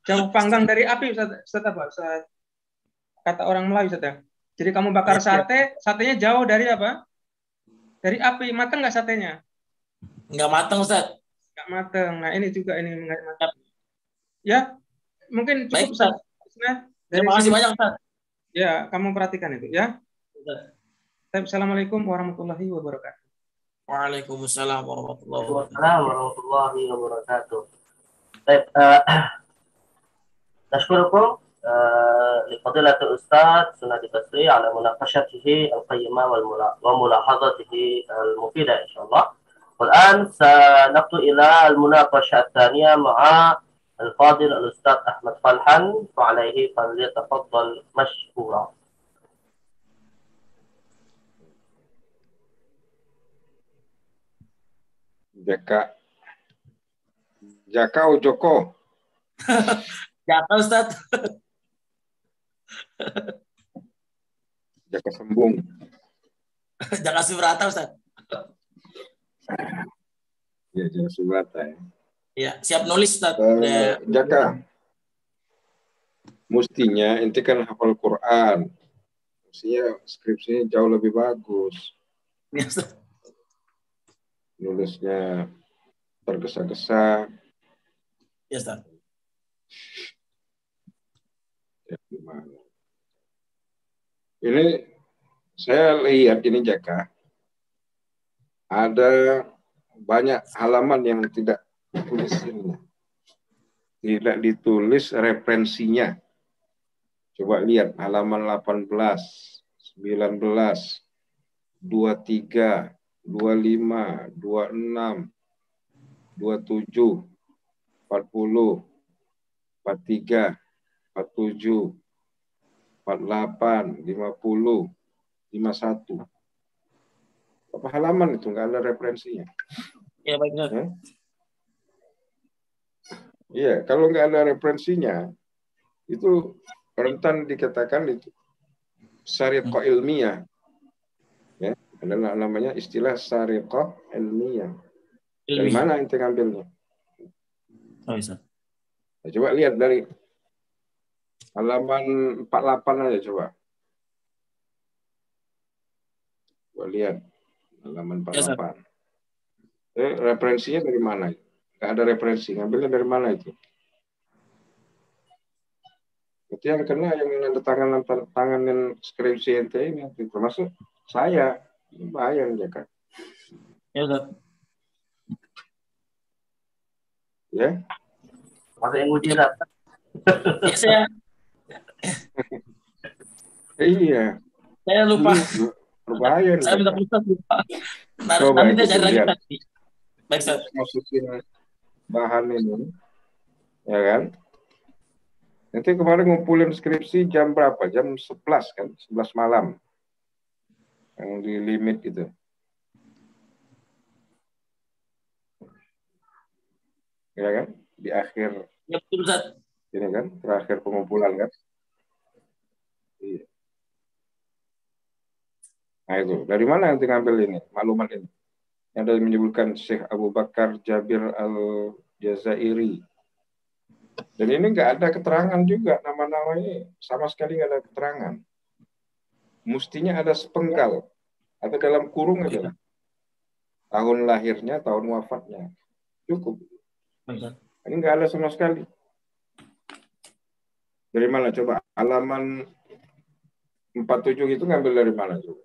Jauh panggang dari api, Ustaz apa? Ustaz, kata orang Melayu, Ustaz ya. Jadi kamu bakar sate, satenya jauh dari apa? Dari api, matang nggak satenya? Nggak matang, Ustaz. Nggak matang. Nah, ini juga ini nggak matang. Ya, mungkin Baik, cukup Ustaz. Nah, dari Terima kasih sini. banyak, Ustaz. Ya, kamu perhatikan itu ya. Ustaz. Assalamualaikum warahmatullahi wabarakatuh. Waalaikumsalam warahmatullahi wabarakatuh. Waalaikumsalam warahmatullahi wabarakatuh. Baik, نشكركم لفضيلة الأستاذ سنة البصري على مناقشته القيمة وملاحظته المفيدة إن شاء الله. والآن سنقل إلى المناقشة الثانية مع الفاضل الأستاذ أحمد فلحن، فعليه فليتفضل مشكورا. Jaka Ujoko. Jaka, Ustaz. Jaka Sembung. Jaka Subrata, Ustaz. Ya, Jaka Subrata ya. Ya, siap nulis, Ustaz. Jaka, mestinya ente kan hafal Quran. Mestinya skripsinya jauh lebih bagus. Ya, Ustaz. Nulisnya tergesa-gesa. Ya, Ustaz. Ya, gimana? Ini saya lihat ini Jaka, ada banyak halaman yang tidak ditulis ini. Tidak ditulis referensinya. Coba lihat halaman 18, 19, 23, 25, 26, 27, 40, 43, 47, 48, 50, 51. Berapa halaman itu nggak ada referensinya? Ya, baik, Ustaz. Iya, kalau nggak ada referensinya, itu rentan dikatakan itu syariqah ilmiah. Ya, ada namanya istilah syariqah ilmiah. Dari mana ente ngambilnya? Oh, Ustaz. Nah, coba lihat dari halaman 48 aja coba. Coba lihat halaman 48. Referensinya dari mana? Nggak ada referensi. Ngambilnya dari mana itu? Berarti yang kena yang nanda tanganin skripsi ente ini, termasuk saya. Ini bahaya ya kan? Ya, Ustaz. Ya. Masa yang mujizat. Ya, saya Iya. Saya lupa. Berbahaya. Saya minta Ustaz lupa. Coba Nanti saya cari lihat. lagi. Baik, Ustaz. Masukin bahan ini, ya kan? Nanti kemarin ngumpulin skripsi jam berapa? Jam 11 kan? 11 malam. Yang di limit gitu. Ya kan? Di akhir. Ya, betul, Ustaz. Ini kan? Terakhir pengumpulan kan? Iya. Nah itu. Dari mana nanti ngambil ini? Maklumat ini. Yang dari menyebutkan Syekh Abu Bakar Jabir Al-Jazairi. Dan ini nggak ada keterangan juga. Nama-nama ini sama sekali nggak ada keterangan. Mestinya ada sepenggal. Atau dalam kurung aja lah. Tahun lahirnya, tahun wafatnya. Cukup. Ini nggak ada sama sekali. Dari mana coba? Halaman 47 itu ngambil dari mana coba?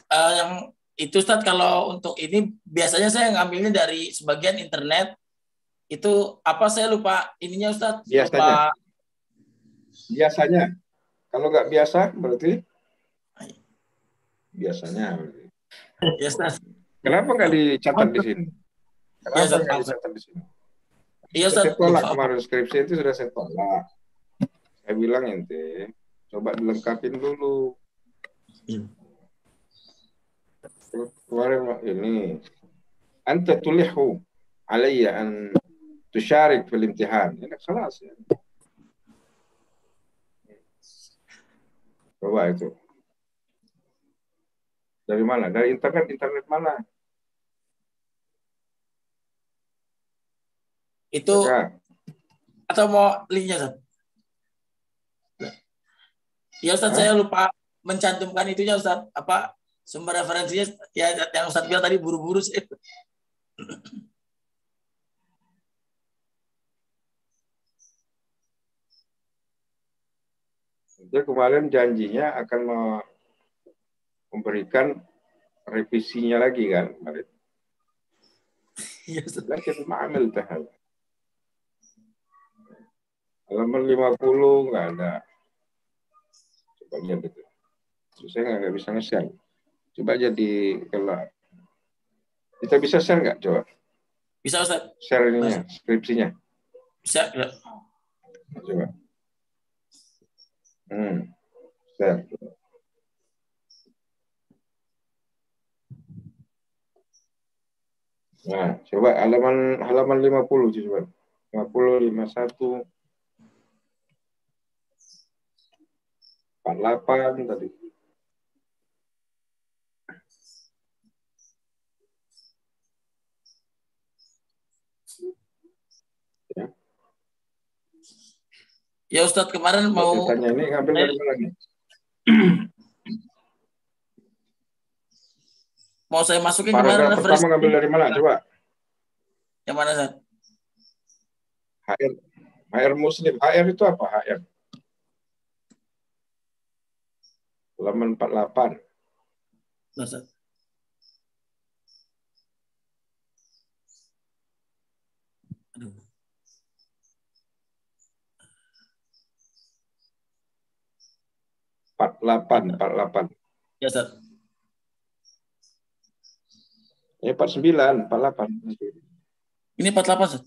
Yang itu Ustaz, kalau untuk ini biasanya saya ngambilnya dari sebagian internet. Itu apa, saya lupa ininya Ustaz. Biasanya. Lupa. Biasanya. Kalau nggak biasa berarti biasanya. Ya, Ustaz. Kenapa nggak dicatat di sini? Kenapa ya, nggak dicatat di sini? Iya, Ustaz. Saya tolak kemarin skripsi itu sudah saya tolak. Saya bilang ente coba dilengkapin dulu. Kemarin ini anta tulihu alayya an tusyarik fil imtihan. Ini kelas ya. Coba itu. Dari mana? Dari internet mana? Itu Maka, atau mau linknya, Ustaz? Ya, Ustaz, saya lupa mencantumkan itunya, Ustaz. Apa Sumber referensinya ya yang Ustaz bilang tadi buru-buru sih. Dia kemarin janjinya akan memberikan revisinya lagi kan kemarin. Iya, Ustaz. Lakin ma'amil tahal. Halaman 50 nggak ada. Coba lihat itu. Terus saya nggak bisa nge-share. Coba aja di kelak. Kita bisa share nggak coba? Bisa, Ustaz. Share ininya, skripsinya. Bisa. Ya. Coba. Share. Nah, coba halaman 50 coba. 50, 51, 48 tadi. Ya Ustadz, kemarin mau tanya ini ngambil dari mana nih? Mau saya masukin Paragraf kemarin pertama ngambil dari mana? Coba. Yang mana, Ustaz? HR Muslim. HR itu apa? HR. Halaman 48. Ustaz. Aduh. Empat delapan. Ya, Ustaz. Ini 49, 48. Ini 48, Ustaz.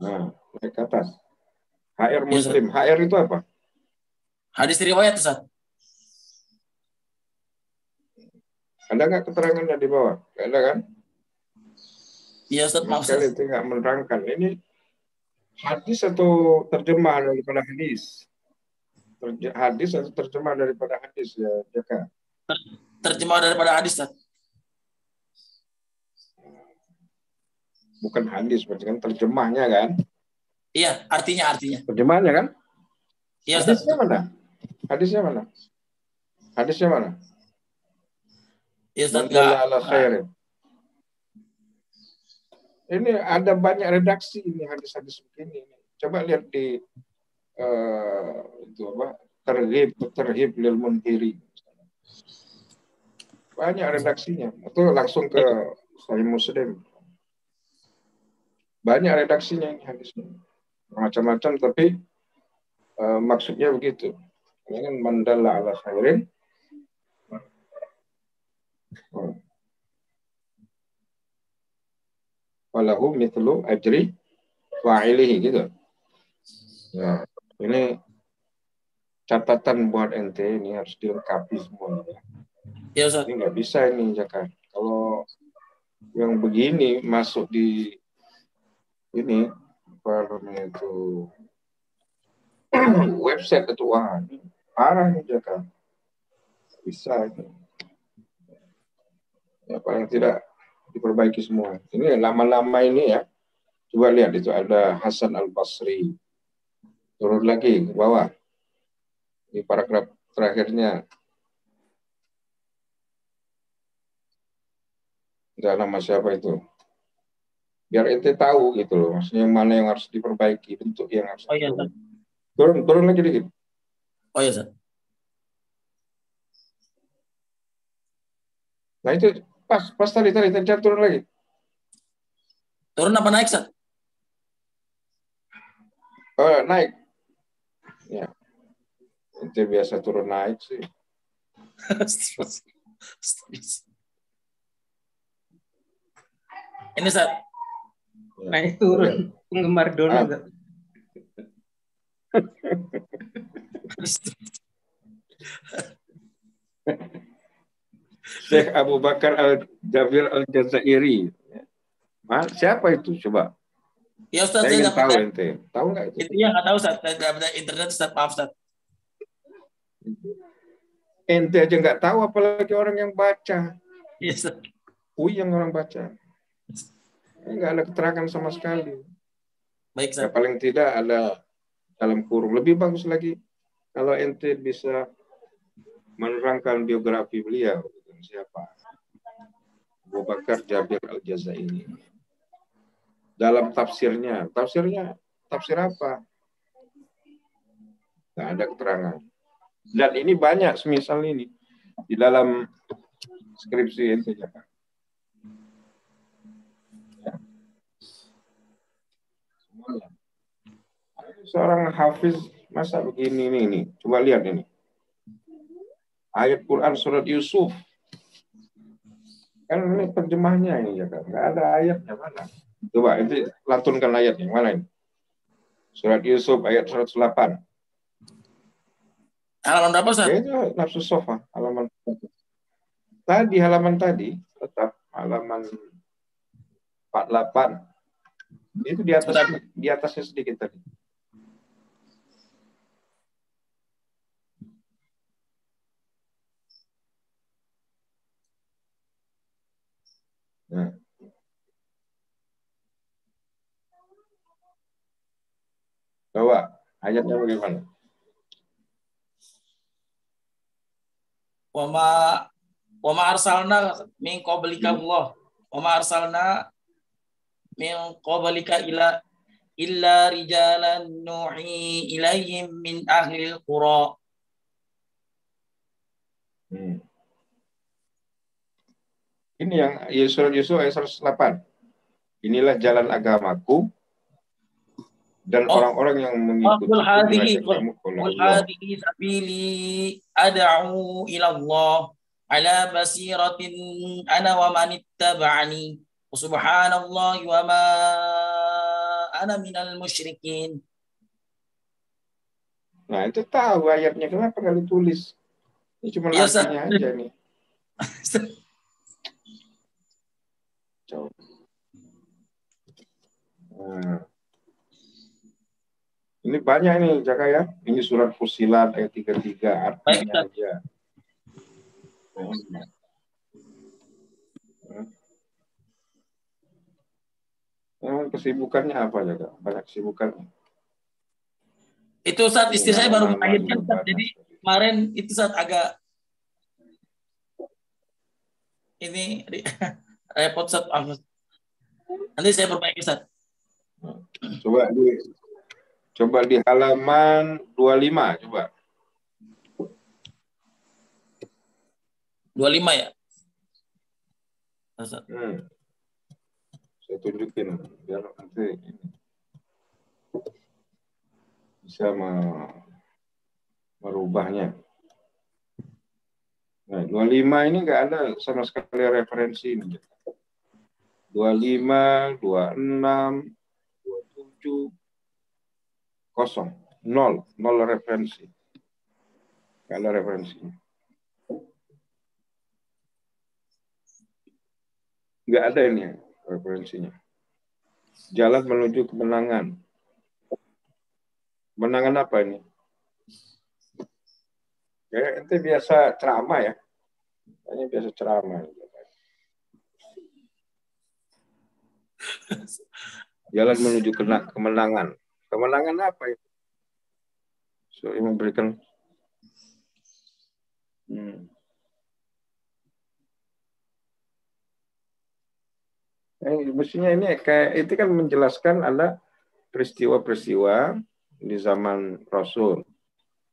Nah, naik ke atas. HR Muslim. Ya, HR itu apa? Hadis riwayat, Ustaz. Ada nggak keterangannya di bawah? Nggak ada kan? Iya, Ustaz. Maaf, sekali itu nggak menerangkan. Ini hadis atau terjemah daripada hadis? Hadis atau terjemah daripada hadis ya, Jaka? Terjemah daripada hadis, Ustaz. Bukan hadis, berarti kan terjemahnya kan? Iya, artinya. Terjemahnya kan? Iya, Ustaz. Hadisnya mana? Hadisnya mana? Iya, Ustaz. Ini ada banyak redaksi ini hadis-hadis begini. Coba lihat di itu apa? Terhib lil Munhiri. Banyak redaksinya. Itu langsung ke Sahih Muslim. Banyak redaksinya ini hadisnya. Macam-macam tapi maksudnya begitu. Ini kan mandalla ala khairin. Walahu mithlu ajri fa'ilihi gitu. Nah, ini catatan buat ente ini harus dilengkapi semua. Ya, Ustaz. Ini nggak bisa ini Jaka. Kalau yang begini masuk di ini apa namanya itu website itu wah ini parah nih Jaka. Bisa ini. Ya paling tidak diperbaiki semua. Ini lama-lama ini ya. Coba lihat itu ada Hasan Al-Basri. Turun lagi ke bawah. Di paragraf terakhirnya. Enggak nama siapa itu. Biar ente tahu gitu loh. Maksudnya yang mana yang harus diperbaiki. Bentuk yang harus iya, turun lagi dikit. Oh iya, Ustaz. Nah itu pas tadi jangan turun lagi. Turun apa naik, Ustaz? Oh, naik. Ya. Ente biasa turun naik sih. Ini, Ustaz. Naik turun. Penggemar donat. Syekh Abu Bakar Al-Jabir Al-Jazairi. Siapa itu coba? Ya Ustaz, saya ingin tahu ente. Tahu nggak itu? Intinya nggak tahu Ustaz. Saya nggak internet Ustaz, maaf Ustaz. Ente aja nggak tahu apalagi orang yang baca. Iya Ustaz. Yang orang baca. Ini nggak ada keterangan sama sekali. Baik Ustaz. Ya, paling tidak ada dalam kurung. Lebih bagus lagi kalau ente bisa menerangkan biografi beliau. Siapa? Abu Bakar Jabir Al-Jazairi. Dalam tafsirnya tafsir apa? Nggak ada keterangan. Dan ini banyak semisal ini di dalam skripsi ente ya. Semuanya. Seorang hafiz masa begini nih. Coba lihat ini. Ayat Quran surat Yusuf. Kan ini terjemahnya ini ya kan. Nggak ada ayatnya mana. Coba itu lantunkan ayatnya mana ini. Surat Yusuf ayat 108. Halaman berapa, Ustaz? Ya, itu nafsu sofa halaman tadi tetap halaman 48. Itu di atasnya sedikit tadi. Nah. Coba ayatnya bagaimana? Wa ma arsalna min qablika Allah. Wa ma arsalna min qablika illa rijalan nuhi ilaihim min ahlil qura. Ini yang surat Yusuf ayat 108. Inilah jalan agamaku dan orang-orang yang mengikuti kamu. Qul hadhihi sabili ad'u ila Allah ala basiratin ana wa man ittaba'ani subhanallahi wa ma ana minal musyrikin. Nah, itu tahu ayatnya, kenapa kali tulis? Ini cuma artinya aja nih. Nah. Ini banyak nih, Jaka ya. Ini surat Fusilat ayat 33, artinya aja. Kesibukannya apa, Jaka? Banyak kesibukannya. Itu saat istri saya baru melahirkan, jadi kemarin itu saat agak ini repot saat. Nanti saya perbaiki saat. Coba di halaman 25, coba. 25 ya? Saya tunjukin biar nanti bisa merubahnya. Nah, 25 ini nggak ada sama sekali referensi ini. 25, 26, 27, kosong, nol referensi. Nggak ada referensinya. Nggak ada ini referensinya. Jalan menuju kemenangan. Kemenangan apa ini? Ya, itu biasa ceramah ya. Ini biasa ceramah. Jalan menuju kemenangan. Kemenangan apa itu? Saya memberikan mestinya ini kayak itu kan menjelaskan ada peristiwa-peristiwa di zaman Rasul.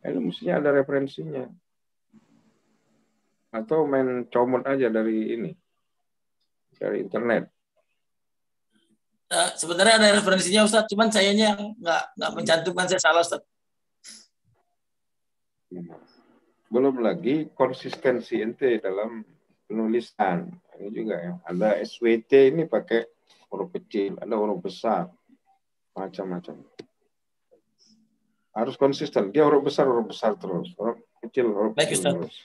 Ini mestinya ada referensinya. Atau main comot aja dari ini. Dari internet. Sebenarnya ada referensinya Ustaz, cuman sayanya nggak mencantumkan, saya salah Ustaz. Belum lagi konsistensi ente dalam penulisan. Ini juga ya. Ada SWT ini pakai huruf kecil, ada huruf besar. Macam-macam. Harus konsisten. Dia huruf besar terus. Huruf kecil, huruf kecil terus.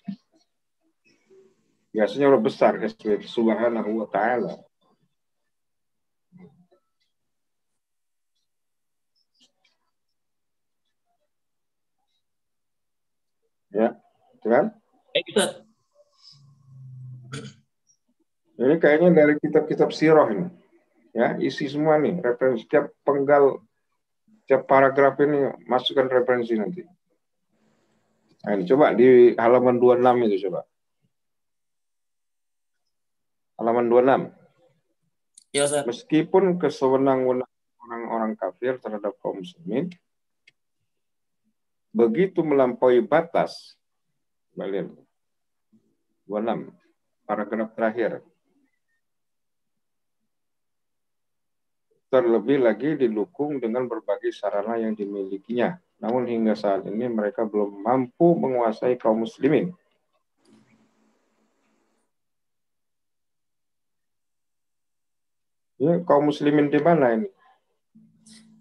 Biasanya huruf besar, SWT Subhanahu wa ta'ala. Ya, kan? Ini kayaknya dari kitab-kitab sirah ini. Ya, isi semua nih, referensi setiap penggal, setiap paragraf ini masukkan referensi nanti. Nah, ini coba di halaman 26 itu coba. Halaman 26. Ya, Ustaz. Meskipun kesewenang-wenangan orang-orang kafir terhadap kaum muslimin begitu melampaui batas, balik 26, paragraf terakhir. Terlebih lagi didukung dengan berbagai sarana yang dimilikinya. Namun hingga saat ini mereka belum mampu menguasai kaum muslimin. Ya, kaum muslimin di mana ini?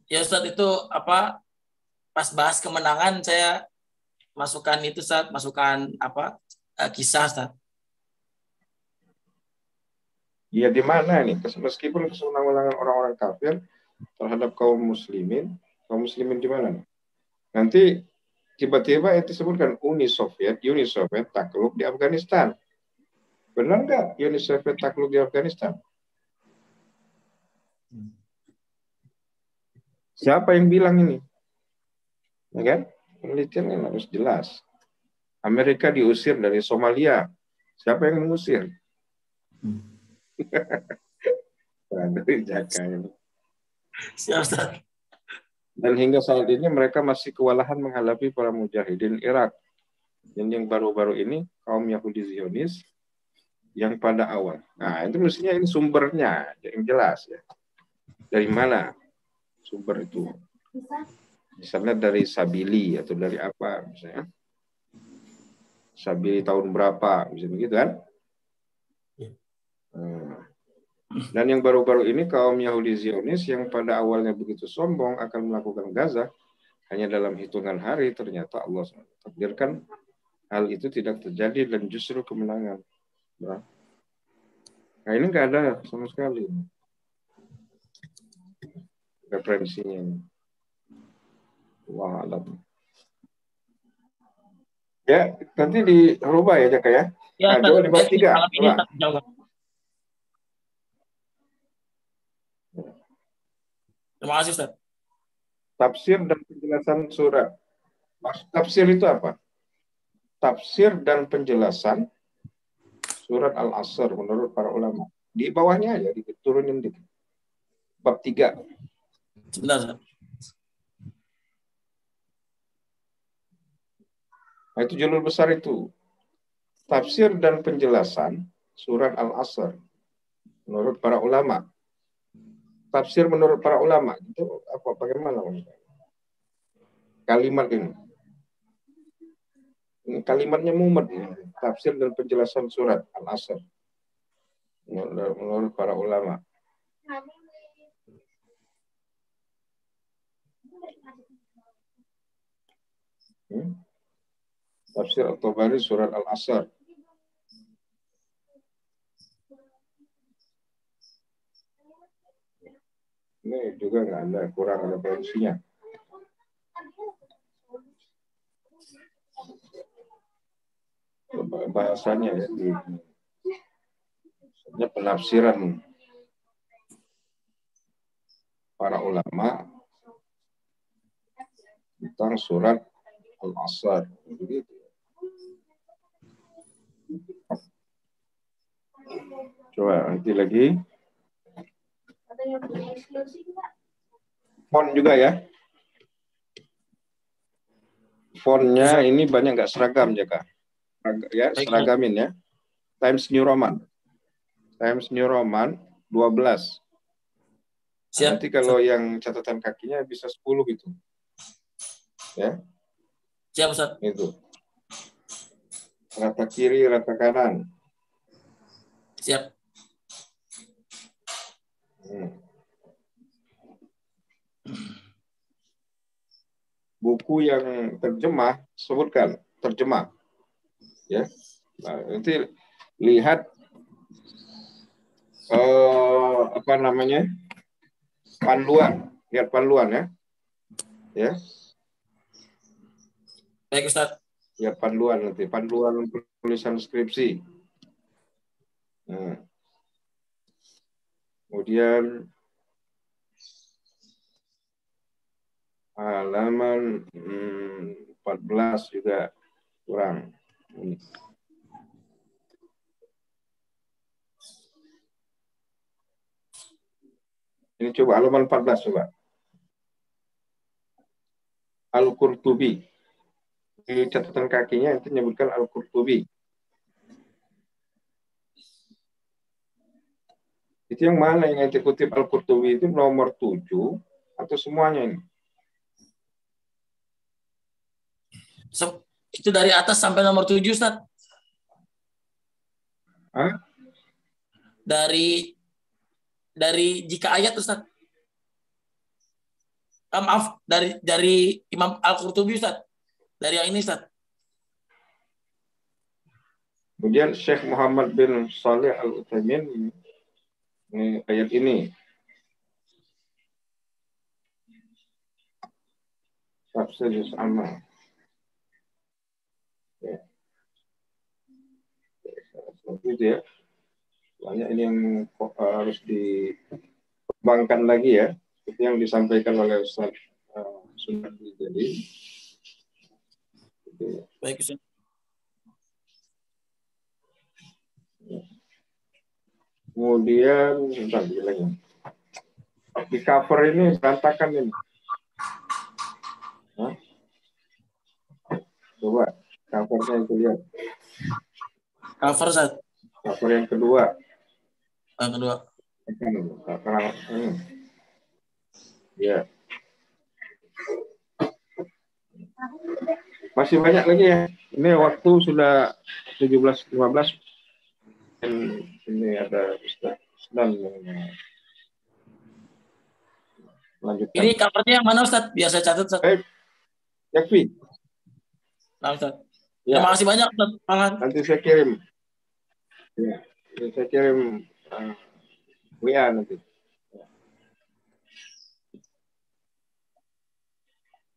Ya Ustaz, itu apa, pas bahas kemenangan saya masukkan itu Ustaz, masukkan apa, kisah Ustaz. Ya di mana ini? Meskipun kesewenang-wenangan orang-orang kafir terhadap kaum muslimin di mana? Nanti tiba-tiba itu disebutkan Uni Soviet takluk di Afghanistan. Benar nggak Uni Soviet takluk di Afghanistan? Siapa yang bilang ini? Ya kan? Penelitian ini harus jelas. Amerika diusir dari Somalia. Siapa yang mengusir? Dari Jaka ini. Siap Ustaz. Dan hingga saat ini mereka masih kewalahan menghadapi para mujahidin Irak. Dan yang baru-baru ini kaum Yahudi Zionis yang pada awal. Nah, itu mestinya ini sumbernya yang jelas ya. Dari mana sumber itu? Misalnya dari Sabili atau dari apa misalnya. Sabili tahun berapa, bisa begitu kan? Dan yang baru-baru ini kaum Yahudi Zionis yang pada awalnya begitu sombong akan melakukan Gaza, hanya dalam hitungan hari ternyata Allah takdirkan hal itu tidak terjadi dan justru kemenangan. Nah ini nggak ada sama sekali referensinya. Wah, alam. Ya, nanti dirubah ya Jaka ya. Ya, Nah, coba di bab 3. Terima kasih Ustaz. Tafsir dan penjelasan surat. Tafsir itu apa? Tafsir dan penjelasan surat Al-Asr menurut para ulama. Di bawahnya aja, diturunin dikit. Bab 3. Sebentar Ustaz. Nah, itu judul besar itu. Tafsir dan penjelasan surat Al-Asr menurut para ulama. Tafsir menurut para ulama itu apa? Bagaimana? Kalimat ini. Kalimatnya mumet. Tafsir dan penjelasan surat Al-Asr menurut para ulama. Tafsir At-Tabari surat Al-Asr. Ini juga nggak ada, kurang ada referensinya. Bahasanya ya, penafsiran para ulama tentang surat Al-Asr. Begitu. Coba nanti lagi. Font juga ya. Fontnya ini banyak nggak seragam ya Kak? Ya, seragamin ya. Times New Roman. Times New Roman 12. Siap. Nanti kalau yang catatan kakinya bisa 10 gitu. Ya. Siap Ustaz. Itu. Rata kiri, rata kanan. Siap. Buku yang terjemah, sebutkan terjemah. Ya. Nah, nanti lihat apa namanya? Panduan, lihat panduan ya. Ya. Baik Ustaz. Lihat panduan nanti, panduan tulisan skripsi. Nah. Kemudian halaman 14 juga kurang. Ini coba halaman 14 coba. Al-Qurtubi. Di catatan kakinya itu menyebutkan Al-Qurtubi. Itu yang mana yang ente kutip Al-Qurtubi itu nomor 7 atau semuanya ini? Itu dari atas sampai nomor 7, Ustaz. Hah? Dari jika ayat, Ustaz. Maaf, dari Imam Al-Qurtubi, Ustaz. Dari yang ini, Ustaz. Kemudian Syekh Muhammad bin Shalih Al-Utsaimin ini ayat ini. Tafsir sama. Ya. Itu ya. Banyak ini yang harus dikembangkan lagi ya. Itu yang disampaikan oleh Ustaz Sunardi jadi. Baik, Ustaz. Kemudian lagi. Di cover ini berantakan ini. Hah? Coba covernya itu lihat. Cover, Ustaz. Cover yang kedua. Yang kedua. Ya. Masih banyak lagi ya. Ini waktu sudah 17.15. Dan ini ada Ustaz dan lanjutkan. Ini covernya yang mana, Ustaz? Biasa catat, Ustaz. Yakfi. Nah, Ustaz. Ya. Terima kasih banyak, Ustaz. Nanti saya kirim. Ya, saya kirim WA nanti.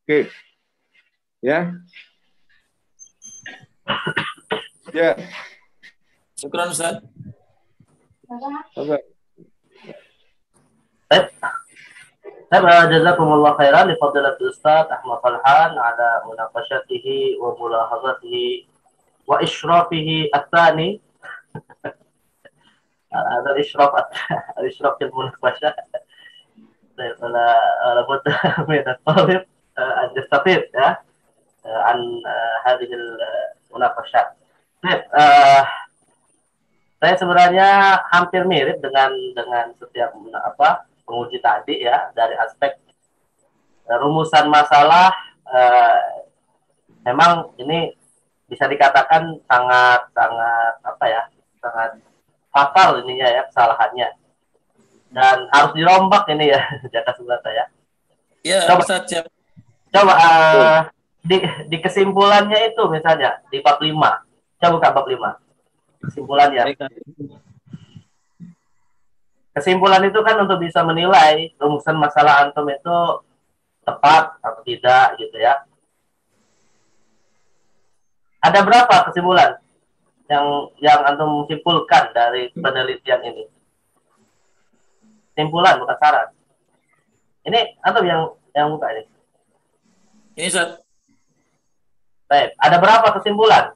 Oke. Ya. Ya. Syukran, Ustaz. Sabar. Jazakumullah khairan li fadilatul Ustaz Ahmad Farhan ala munaqashatihi wa mulahazatihi wa ishrafihi at-tani. Ada al-ishraf fil munaqashah. Ala budda min at-talib an yastafid ya an hadhihi al-munaqashah. Saya sebenarnya hampir mirip dengan setiap penguji tadi ya, dari aspek rumusan masalah. Memang ini bisa dikatakan sangat fatal ininya ya, kesalahannya, dan harus dirombak ini ya. Jaka Subata ya. Ya, Ustaz. Coba di kesimpulannya itu misalnya di bab 5. Coba buka bab 5. Kesimpulannya. Kesimpulan itu kan untuk bisa menilai rumusan masalah antum itu tepat atau tidak gitu ya. Ada berapa kesimpulan yang antum simpulkan dari penelitian ini? Kesimpulan bukan saran. Ini antum yang buka ini. Ini, Ustaz. Baik, ada berapa kesimpulan?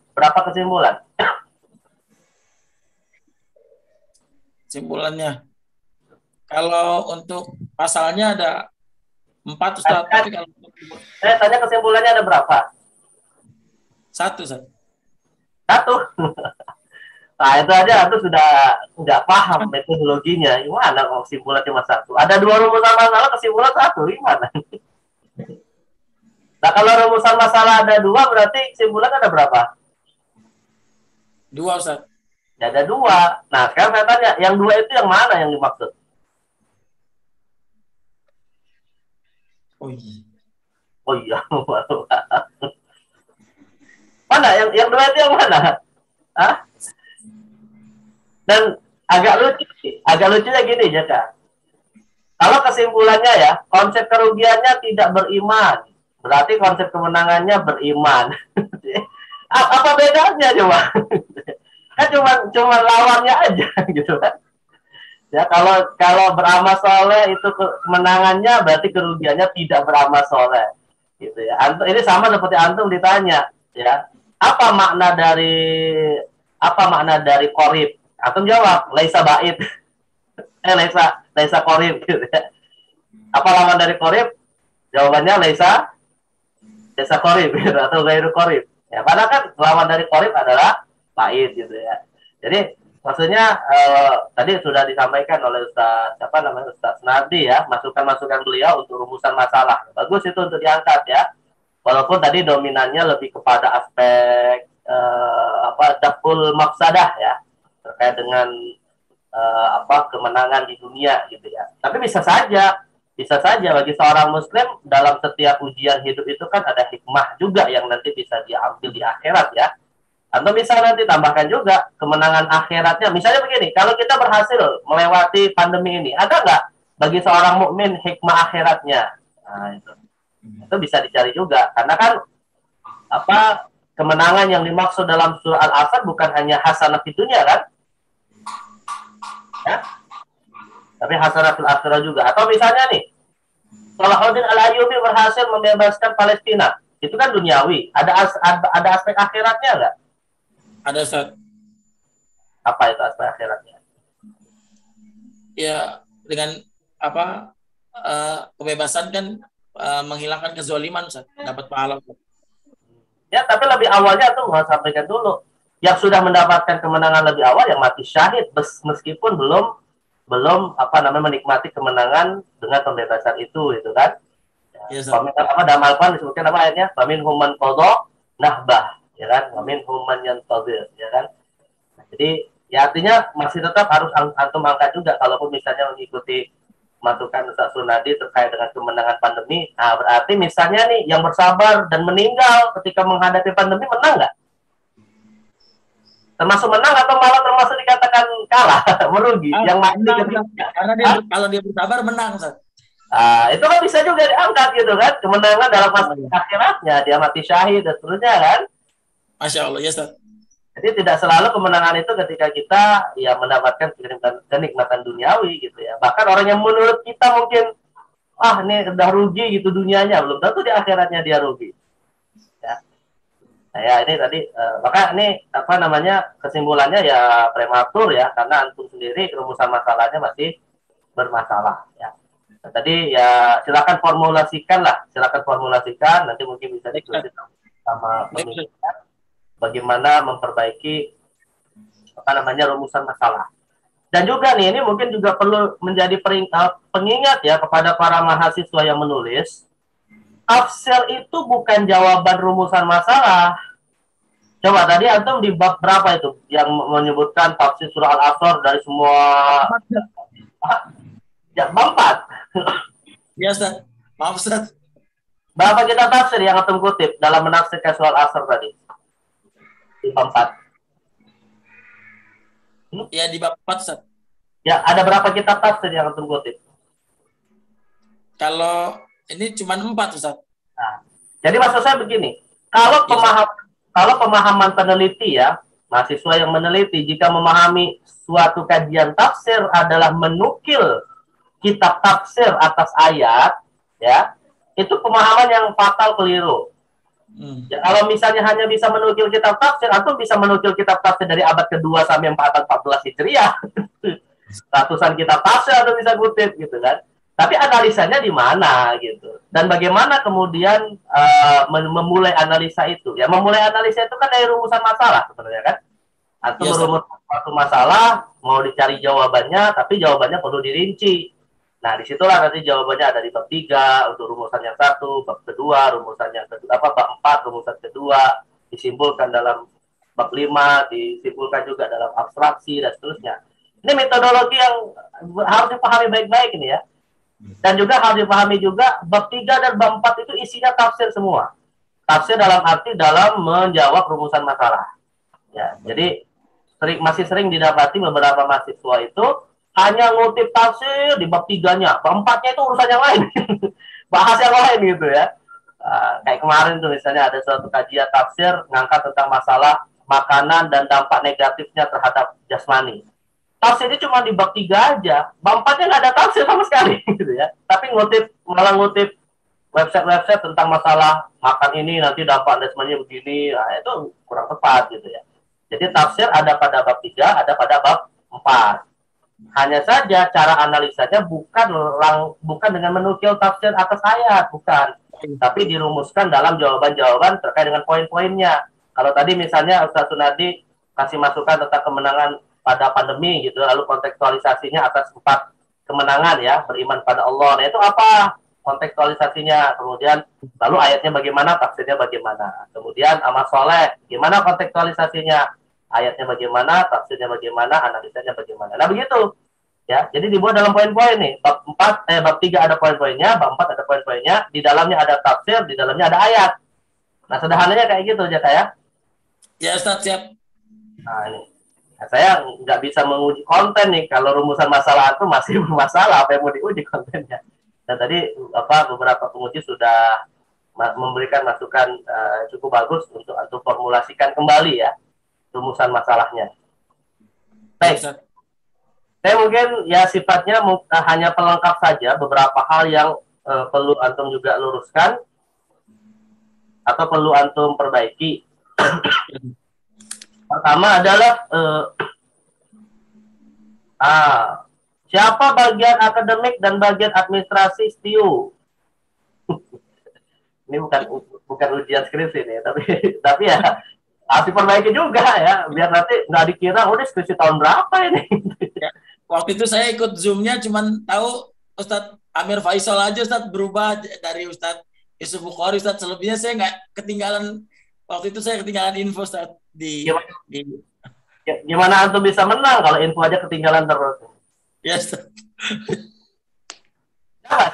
Kesimpulannya. Kalau untuk pasalnya ada 4, Ustaz. Tapi kalau saya tanya kesimpulannya ada berapa? 1, Ustaz. 1. Nah, itu aja itu sudah nggak paham metodologinya. Gimana kalau kesimpulan cuma 1? Ada 2 rumusan masalah, kesimpulan 1. Gimana? Nah, kalau rumusan masalah ada 2, berarti kesimpulan ada berapa? 2, Ustaz. Ya, ada 2. Nah, sekarang saya tanya, yang 2 itu yang mana yang dimaksud? Oh iya. Mana yang 2 itu yang mana? Hah? Dan agak lucunya gini Jaka. Kalau kesimpulannya ya, konsep kerugiannya tidak beriman, berarti konsep kemenangannya beriman. Apa bedanya coba? Kan cuma lawannya aja gitu kan. Ya, kalau beramal soleh itu kemenangannya, berarti kerugiannya tidak beramal soleh, gitu ya. Ini sama seperti antum ditanya, ya, apa makna dari qorib? Antum jawab, laisa ba'id. Laisa qorib gitu ya. Apa lawan dari qorib? Jawabannya laisa qorib gitu, atau ghairu qorib. Ya, padahal kan lawan dari qorib adalah ba'id gitu ya. Jadi maksudnya tadi sudah disampaikan oleh Ustaz Nardi ya, masukan-masukan beliau untuk rumusan masalah. Bagus itu untuk diangkat ya. Walaupun tadi dominannya lebih kepada aspek daful mafsadah ya, terkait dengan kemenangan di dunia gitu ya. Tapi bisa saja bagi seorang muslim dalam setiap ujian hidup itu kan ada hikmah juga yang nanti bisa diambil di akhirat ya. Atau bisa nanti tambahkan juga kemenangan akhiratnya. Misalnya begini, kalau kita berhasil melewati pandemi ini, ada nggak bagi seorang mukmin hikmah akhiratnya? Nah, itu bisa dicari juga, karena kan kemenangan yang dimaksud dalam surah Al-Asr bukan hanya hasanah di dunia kan ya, tapi hasanah fil akhirah juga. Atau misalnya nih, Salahuddin Al-Ayyubi berhasil membebaskan Palestina, itu kan duniawi. Ada aspek akhiratnya nggak? Ada, Ustaz. Apa itu aspek akhiratnya? Ya, dengan kebebasan kan menghilangkan kezaliman, dapat pahala. Ya, tapi lebih awalnya tuh harus sampaikan dulu. Yang sudah mendapatkan kemenangan lebih awal yang mati syahid, meskipun belum menikmati kemenangan dengan pembebasan itu kan. Yes, dalam Al-Quran disebutkan ayatnya, "Famin human qadha nahbah", ya kan? "Famin human yantazir", ya kan? Nah, jadi ya artinya masih tetap harus antum angkat juga, kalaupun misalnya mengikuti masukan Ustaz Sunadi terkait dengan kemenangan pandemi. Nah, berarti misalnya nih yang bersabar dan meninggal ketika menghadapi pandemi menang nggak? Termasuk menang atau malah termasuk dikatakan kalah, merugi? Yang mati karena kalau dia bersabar menang, Ustaz. Itu kan bisa juga diangkat gitu kan, kemenangan dalam masa akhiratnya, dia mati syahid dan seterusnya kan. Masya Allah, ya Ustaz. Jadi tidak selalu kemenangan itu ketika kita ya mendapatkan kenikmatan duniawi gitu ya. Bahkan orang yang menurut kita mungkin ini udah rugi gitu dunianya, belum tentu di akhiratnya dia rugi. Ya. Nah, ya ini tadi maka ini kesimpulannya ya prematur ya, karena antum sendiri rumusan masalahnya masih bermasalah ya. Nah, tadi ya silakan formulasikan nanti mungkin bisa diskusi sama pemikiran bagaimana memperbaiki rumusan masalah. Dan juga nih, ini mungkin juga perlu menjadi pengingat ya kepada para mahasiswa yang menulis, tafsir itu bukan jawaban rumusan masalah. Coba tadi antum di bab berapa itu yang menyebutkan tafsir surah Al-Asr dari semua ya, bab 4. Ya, Ustaz. Maaf, Ustaz. Berapa kita tafsir yang antum kutip dalam menafsirkan surah Al-Asr tadi? Di bab 4. Ya, di bab 4, Ustaz. Ya, ada berapa kitab tafsir yang antum kutip? Kalau ini cuma 4, Ustaz. Nah, jadi maksud saya begini, kalau pemahaman peneliti ya, mahasiswa yang meneliti, jika memahami suatu kajian tafsir adalah menukil kitab tafsir atas ayat, ya, itu pemahaman yang fatal keliru. Ya, kalau misalnya hanya bisa menukil kitab tafsir, antum bisa menukil kitab tafsir dari abad kedua sampai abad 14 Hijriah. Ratusan kitab tafsir atau bisa kutip gitu kan. Tapi analisanya di mana gitu. Dan bagaimana kemudian memulai analisa itu. Ya, memulai analisa itu kan dari rumusan masalah sebenarnya kan. Atau merumuskan suatu masalah, mau dicari jawabannya, tapi jawabannya perlu dirinci. Nah, disitulah nanti jawabannya ada di bab 3 untuk rumusan yang 1, bab kedua, rumusan yang kedua, bab 4, rumusan kedua, disimpulkan dalam bab 5, disimpulkan juga dalam abstraksi, dan seterusnya. Ini metodologi yang harus dipahami baik-baik ini ya. Dan juga harus dipahami juga, bab 3 dan bab 4 itu isinya tafsir semua. Tafsir dalam arti dalam menjawab rumusan masalah. Ya, jadi masih sering didapati beberapa mahasiswa itu hanya ngutip tafsir di bab 3-nya, bab 4-nya itu urusan yang lain. Bahas yang lain gitu ya. Kayak kemarin tuh misalnya ada suatu kajian tafsir ngangkat tentang masalah makanan dan dampak negatifnya terhadap jasmani. Tafsirnya cuma di bab 3 aja, bab 4-nya nggak ada tafsir sama sekali gitu ya. Tapi malah ngutip website-website tentang masalah makan ini nanti dampak endosmenya begini, nah, itu kurang tepat gitu ya. Jadi tafsir ada pada bab 3, ada pada bab 4. Hanya saja cara analisanya bukan dengan menukil tafsir atas ayat, bukan. Tapi dirumuskan dalam jawaban-jawaban terkait dengan poin-poinnya. Kalau tadi misalnya Ustaz Sunadi kasih masukan tentang kemenangan pada pandemi gitu, lalu kontekstualisasinya atas 4 kemenangan ya, beriman pada Allah. Nah itu apa kontekstualisasinya? Kemudian lalu ayatnya bagaimana, tafsirnya bagaimana? Kemudian amal soleh, gimana kontekstualisasinya? Ayatnya bagaimana, tafsirnya bagaimana, analisanya bagaimana. Nah begitu ya. Jadi dibuat dalam poin-poin nih. Bab 3 ada poin-poinnya, bab 4 ada poin-poinnya, di dalamnya ada tafsir, di dalamnya ada ayat. Nah sederhananya kayak gitu aja ya. Ya Ustaz, siap. Nah ini. Nah, saya nggak bisa menguji konten nih kalau rumusan masalah itu masih bermasalah, apa yang mau diuji kontennya. Dan tadi beberapa penguji sudah memberikan masukan cukup bagus untuk formulasikan kembali ya rumusan masalahnya. Baik. Saya mungkin ya sifatnya hanya pelengkap saja beberapa hal yang perlu antum juga luruskan atau perlu antum perbaiki. Pertama adalah siapa bagian akademik dan bagian administrasi STIU? Ini bukan ujian skripsi nih, tapi ya harus diperbaiki juga ya, biar nanti nggak dikira udah skripsi tahun berapa ini. Ya, waktu itu saya ikut Zoom-nya cuman tahu Ustadz Amir Faisal aja Ustadz berubah dari Ustadz Yusuf Bukhari Ustadz, selebihnya saya nggak ketinggalan. Waktu itu saya ketinggalan info Ustadz gimana antum bisa menang kalau info aja ketinggalan terus? Ya Ustadz.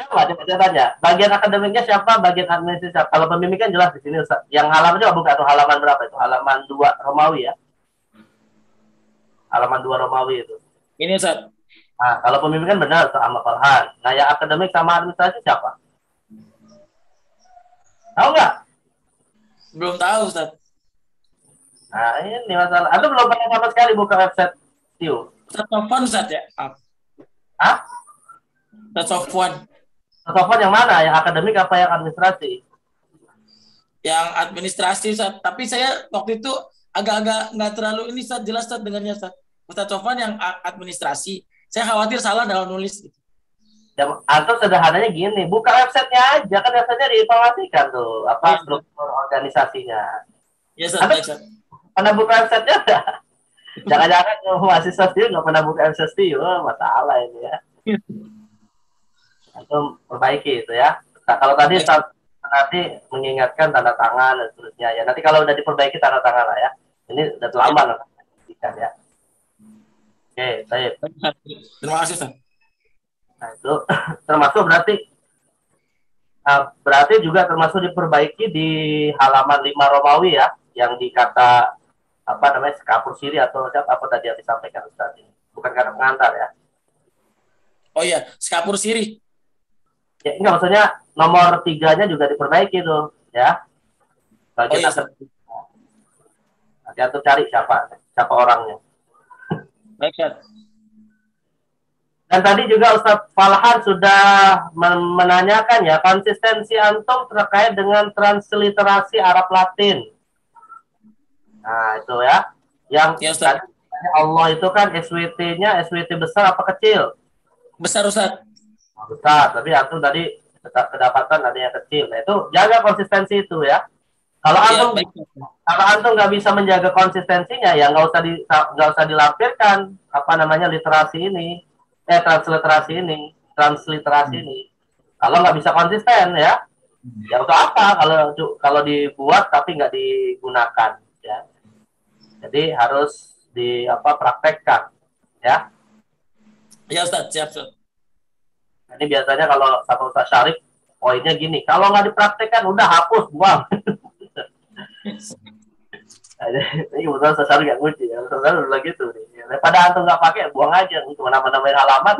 Coba tanya. Bagian akademiknya siapa? Bagian administrasi siapa? Kalau pembimbing kan jelas di sini Ustaz. Yang halamannya bukan tuh halaman berapa itu? Halaman 2 Romawi ya. Halaman 2 Romawi itu. Ini Ustaz. Nah, kalau pembimbing kan benar Ustaz Ahmad Farhan. Nah, yang akademik sama administrasi siapa? Tahu nggak? Belum tahu Ustaz. Nah, ini masalah. Antum belum pernah sama sekali buka website STIU. Ustaz Sofwan Ustaz ya? Hah? Ustaz Sofwan. Sofwan yang mana? Yang akademik apa yang administrasi? Yang administrasi Ustaz. Tapi saya waktu itu agak-agak nggak terlalu ini Ustaz, jelas Ustaz dengarnya Ustaz. Ustaz Sofwan yang administrasi. Saya khawatir salah dalam nulis. Ya, antum sederhananya gini, buka websitenya aja, kan websitenya diinformasikan tuh, apa struktur organisasinya. Ya Ustaz. Pernah buka websitenya enggak? Jangan-jangan mahasiswa STIU nggak pernah buka website STIU, masalah ini ya. Antum perbaiki itu ya. Nah, kalau tadi nanti mengingatkan tanda tangan dan seterusnya ya. Nanti kalau udah diperbaiki tanda tangan lah ya. Ini udah terlambat ya. Oke, baik. Terima kasih Ustaz. Nah, itu termasuk berarti juga termasuk diperbaiki di halaman 5 Romawi ya, yang dikata apa namanya skapur siri atau apa tadi yang disampaikan Ustaz ini. Bukan kata pengantar ya. Oh iya, skapur siri. Ya, enggak, maksudnya nomor 3-nya juga diperbaiki tuh, ya. Bagian nanti antum cari siapa orangnya. Baik, Ustaz. Dan tadi juga Ustadz Falhan sudah menanyakan ya konsistensi antum terkait dengan transliterasi Arab Latin. Nah, itu ya. Yang Ustaz. Allah itu kan SWT-nya SWT besar apa kecil? Besar Ustaz. Besar, tapi antum tadi kedapatan ada yang kecil. Nah, itu jaga konsistensi itu ya. Kalau antum nggak bisa menjaga konsistensinya, ya nggak usah dilampirkan apa namanya literasi ini, transliterasi ini. Kalau nggak bisa konsisten ya untuk apa? Kalau dibuat tapi nggak digunakan ya. Jadi harus praktekkan ya. Ya Ustaz, siap Ustaz. Ini biasanya kalau sama Ustaz Syarif poinnya gini, kalau nggak dipraktekkan udah hapus, buang. Ini kebetulan Ustaz Syarif nggak nguji ya, Ustaz Syarif udah gitu nih. Daripada antum nggak pakai, buang aja untuk nama-namain halaman.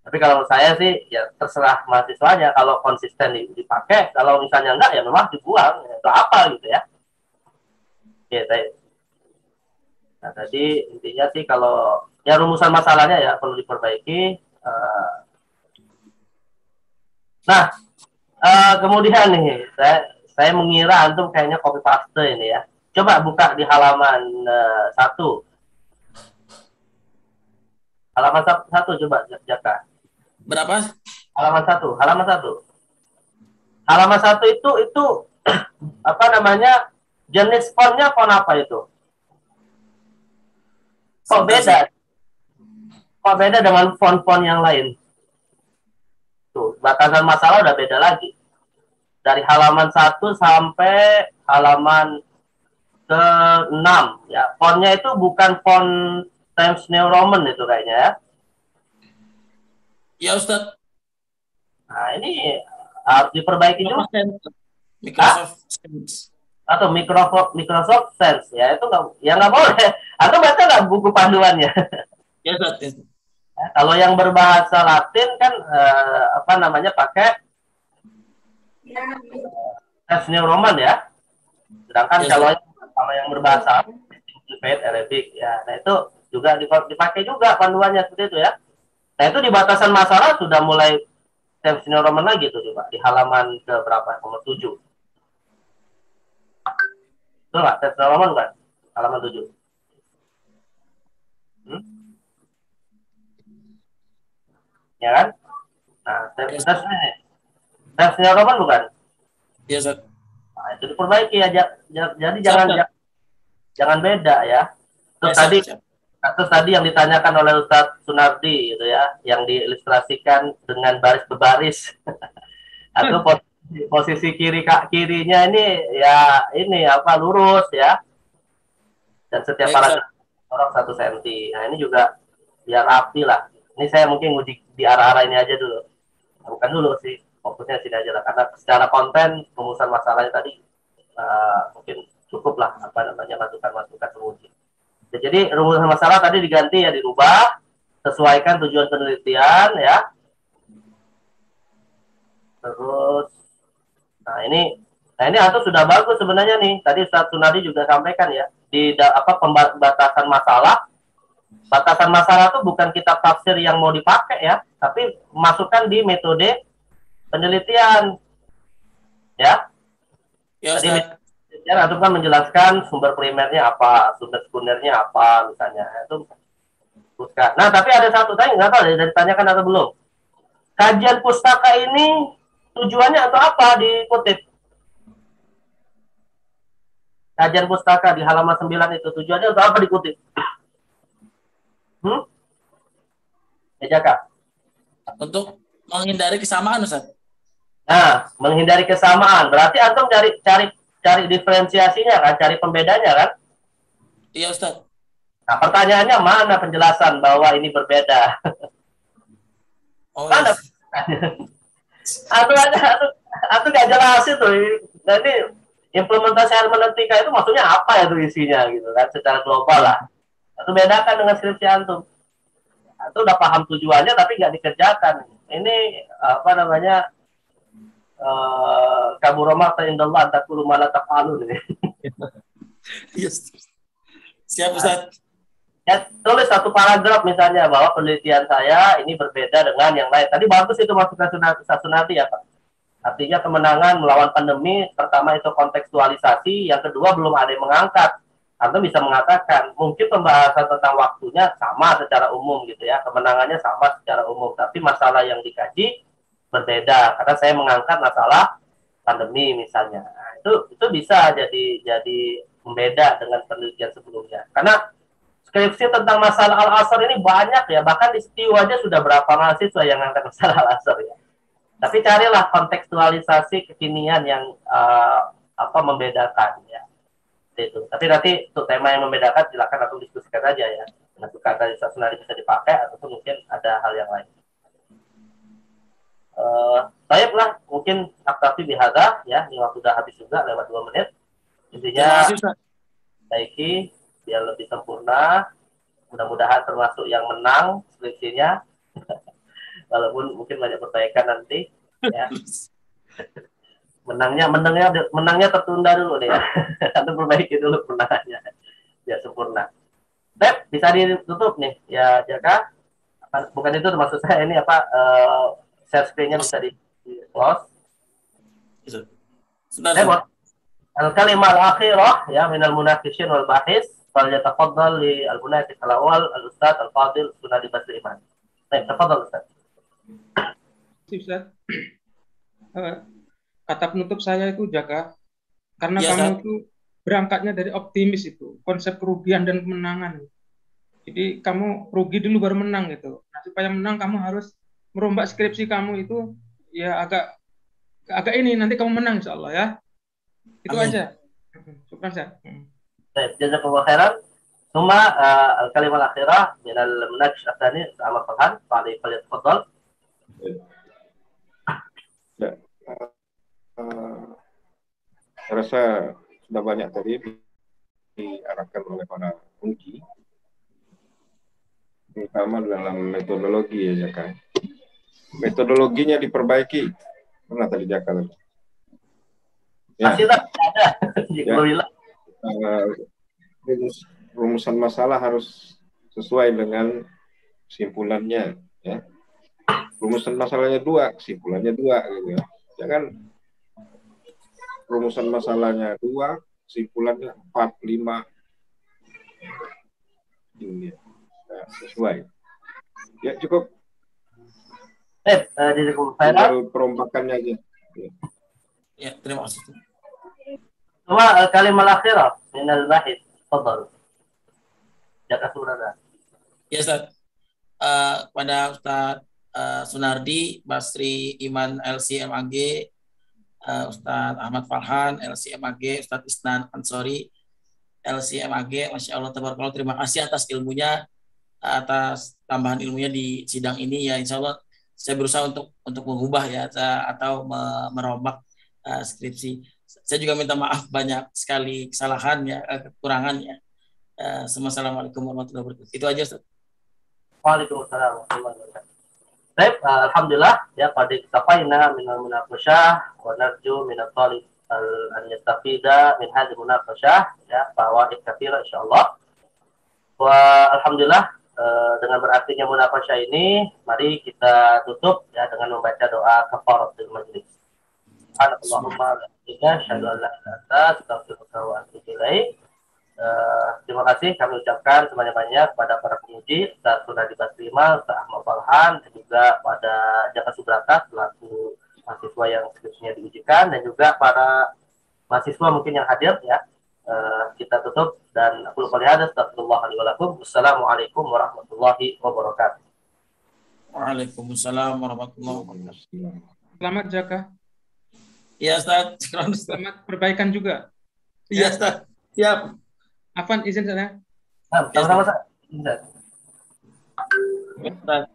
Tapi kalau saya sih ya terserah mahasiswanya, kalau konsisten dipakai, kalau misalnya enggak ya memang dibuang, itu apa gitu ya. Oke, baik. Nah tadi intinya sih kalau ya rumusan masalahnya ya perlu diperbaiki. Nah Kemudian nih, saya mengira antum kayaknya copy paste ini ya. Coba buka di halaman 1. Halaman 1 coba Jaka. Berapa? Halaman 1, halaman 1. Halaman 1 itu apa namanya? Jenis fontnya font apa itu? Kok beda? Kok beda dengan font-font yang lain? Tuh, batasan masalah udah beda lagi. Dari halaman 1 sampai halaman ke-6 ya. Fontnya itu bukan font Times New Roman itu kayaknya ya. Ya Ustaz. Nah, ini harus diperbaiki juga. Microsoft Sense. Atau Microsoft Sense ya, itu nggak boleh. Atau baca nggak buku panduannya? Ya Ustaz. Ya, kalau yang berbahasa Latin kan apa namanya pakai Times New Roman ya. Sedangkan Ya, kalau yang berbahasa Arabic ya, nah itu juga dipakai juga panduannya seperti itu ya. Nah itu di batasan masalah sudah mulai Times New Roman lagi tuh coba di halaman ke berapa? Nomor 7. Betul nggak? Times New Roman kan? Halaman 7. Ya kan? Nah, Times New Roman bukan? Ya Ustaz. Nah, itu diperbaiki ya. Jadi jangan beda ya. Terus tadi yang ditanyakan oleh Ustadz Sunardi gitu ya, yang diilustrasikan dengan baris berbaris. Atau posisi kirinya ini ya ini apa lurus ya. Dan setiap paragraf orang 1 senti. Nah, ini juga biar rapi lah. Ini saya mungkin uji di arah-arah ini aja dulu. Bukan dulu sih, fokusnya sini aja lah. Karena secara konten rumusan masalahnya tadi mungkin cukup lah apa namanya masukan-masukan penguji. Jadi rumusan masalah tadi diganti ya, dirubah, sesuaikan tujuan penelitian ya. Terus, nah ini atau sudah bagus sebenarnya nih. Tadi Ustaz Sunadi juga sampaikan ya di pembatasan masalah. Batasan masalah itu bukan kitab tafsir yang mau dipakai ya, tapi masukkan di metode penelitian ya. Ya Ustaz. Ya, atau kan menjelaskan sumber primernya apa, sumber sekundernya apa, misalnya. Itu bukan. Nah, tapi ada satu tanya, nggak tahu sudah ditanyakan atau belum. Kajian pustaka ini tujuannya untuk apa dikutip? Kajian pustaka di halaman 9 itu tujuannya untuk apa dikutip? Ya, Jaka. Untuk menghindari kesamaan, Ustaz. Nah, menghindari kesamaan. Berarti antum cari diferensiasinya kan, cari pembedanya kan? Iya Ustaz. Nah pertanyaannya mana penjelasan bahwa ini berbeda? Mana? Aku nggak jelasin tuh. Jadi implementasi hermeneutika itu maksudnya apa ya tuh isinya gitu kan, secara global lah. Atau bedakan dengan skripsi antum. Atau udah paham tujuannya tapi nggak dikerjakan. Ini apa namanya? Kaburomah ta'indallah takulu ma la taf'alun. Yes. Siap Ustaz. Ya, tulis satu paragraf misalnya bahwa penelitian saya ini berbeda dengan yang lain. Tadi bagus itu masukan Sunati ya Pak. Artinya kemenangan melawan pandemi, pertama itu kontekstualisasi, yang kedua belum ada yang mengangkat. Atau bisa mengatakan, mungkin pembahasan tentang waktunya sama secara umum gitu ya, kemenangannya sama secara umum, tapi masalah yang dikaji berbeda karena saya mengangkat masalah pandemi misalnya. Nah, itu bisa jadi membeda dengan penelitian sebelumnya. Karena skripsi tentang masalah Al-Asr ini banyak ya, bahkan di STIW aja sudah berapa mahasiswa yang angkat masalah Al-Asr ya. Tapi carilah kontekstualisasi kekinian yang membedakan ya. Itu. Tapi nanti untuk tema yang membedakan silakan aku diskusikan aja ya. Nah, kata sebenarnya bisa dipakai ataupun mungkin ada hal yang lain. Baiklah, mungkin aktafi bihada ya, ini waktu sudah habis juga lewat 2 menit. Intinya baiki biar lebih sempurna. Mudah-mudahan termasuk yang menang skripsinya. Walaupun mungkin banyak perbaikan nanti ya. menangnya tertunda dulu nih ya. Atau perbaiki dulu kemenangannya biar sempurna. Bisa ditutup nih ya, Jaka. Bukan itu termasuk saya ini apa share screen-nya bisa di close. الكلمة الأخيرة يا من المناقشين والباحث فليتفضل للمناقش الأول الأستاذ الفاضل سنادي بدر إيمان. طيب تفضل أستاذ. Ustaz. Kata penutup saya itu Jaka, karena kamu itu berangkatnya dari optimis itu, konsep kerugian dan kemenangan. Jadi kamu rugi dulu baru menang gitu. Nah, supaya menang kamu harus merombak skripsi kamu itu ya agak ini, nanti kamu menang insya Allah ya. Itu aja. Syukran, Ustaz. Baik, jazakallahu khairan. ثم الكلمة الأخيرة من المناقش الثاني أحمد فرحان فليتفضل. Saya rasa sudah banyak tadi diarahkan oleh para kunci, terutama dalam metodologi ya Jaka. Metodologinya diperbaiki. Mana tadi Jaka tadi? Ya. Rumusan masalah harus sesuai dengan kesimpulannya. Ya. Rumusan masalahnya 2, kesimpulannya 2 gitu ya. Jangan rumusan masalahnya 2, kesimpulannya 4, 5. Ini ya, sesuai. Ya cukup. Tinggal perombakannya aja. Ya, terima kasih. Cuma kalimat akhirah min al-bahith. Tafadhal. Jaka Surada. Ya, Ustaz. Pada Ustaz Sunardi, Basri Iman LCMAG, Ustaz Ahmad Farhan LCMAG, Ustaz Isnan Ansori LCMAG, Masya Allah tabarakallah, terima kasih atas ilmunya, atas tambahan ilmunya di sidang ini ya. Insya Allah saya berusaha untuk mengubah ya atau merombak skripsi. Saya juga minta maaf banyak sekali kesalahan ya, kekurangan ya. Assalamualaikum warahmatullahi wabarakatuh. Itu aja Ustaz. Waalaikumsalam warahmatullahi wabarakatuh. Baik, alhamdulillah ya qad iktafayna min al-munaqashah wa narju min al-talib an yastafida min hadhihi al-munaqashah ya fawaid katsira insyaallah. Wa alhamdulillah dengan berartinya munaqashah ini mari kita tutup ya dengan membaca doa kafaratul majlis. Subhanallahumma wa bihamdihi asyhadu an la ilaha illa anta astaghfiruka wa atubu ilaik. Terima kasih kami ucapkan sebanyak-banyak kepada para penguji, Ustaz Sunadi Basrima, Ustaz Ahmad Farhan, dan juga pada Jaka Subrata selaku mahasiswa yang skripsinya diujikan, dan juga para mahasiswa mungkin yang hadir ya. Kita tutup dan aku lupa lihat. Astagfirullahaladzim. Wassalamualaikum warahmatullahi wabarakatuh. Waalaikumsalam warahmatullahi wabarakatuh. Selamat Jaka. Iya Ustaz. Selamat perbaikan juga. Iya Ustaz. Siap. Afan izin saya. Sama-sama. Ustaz.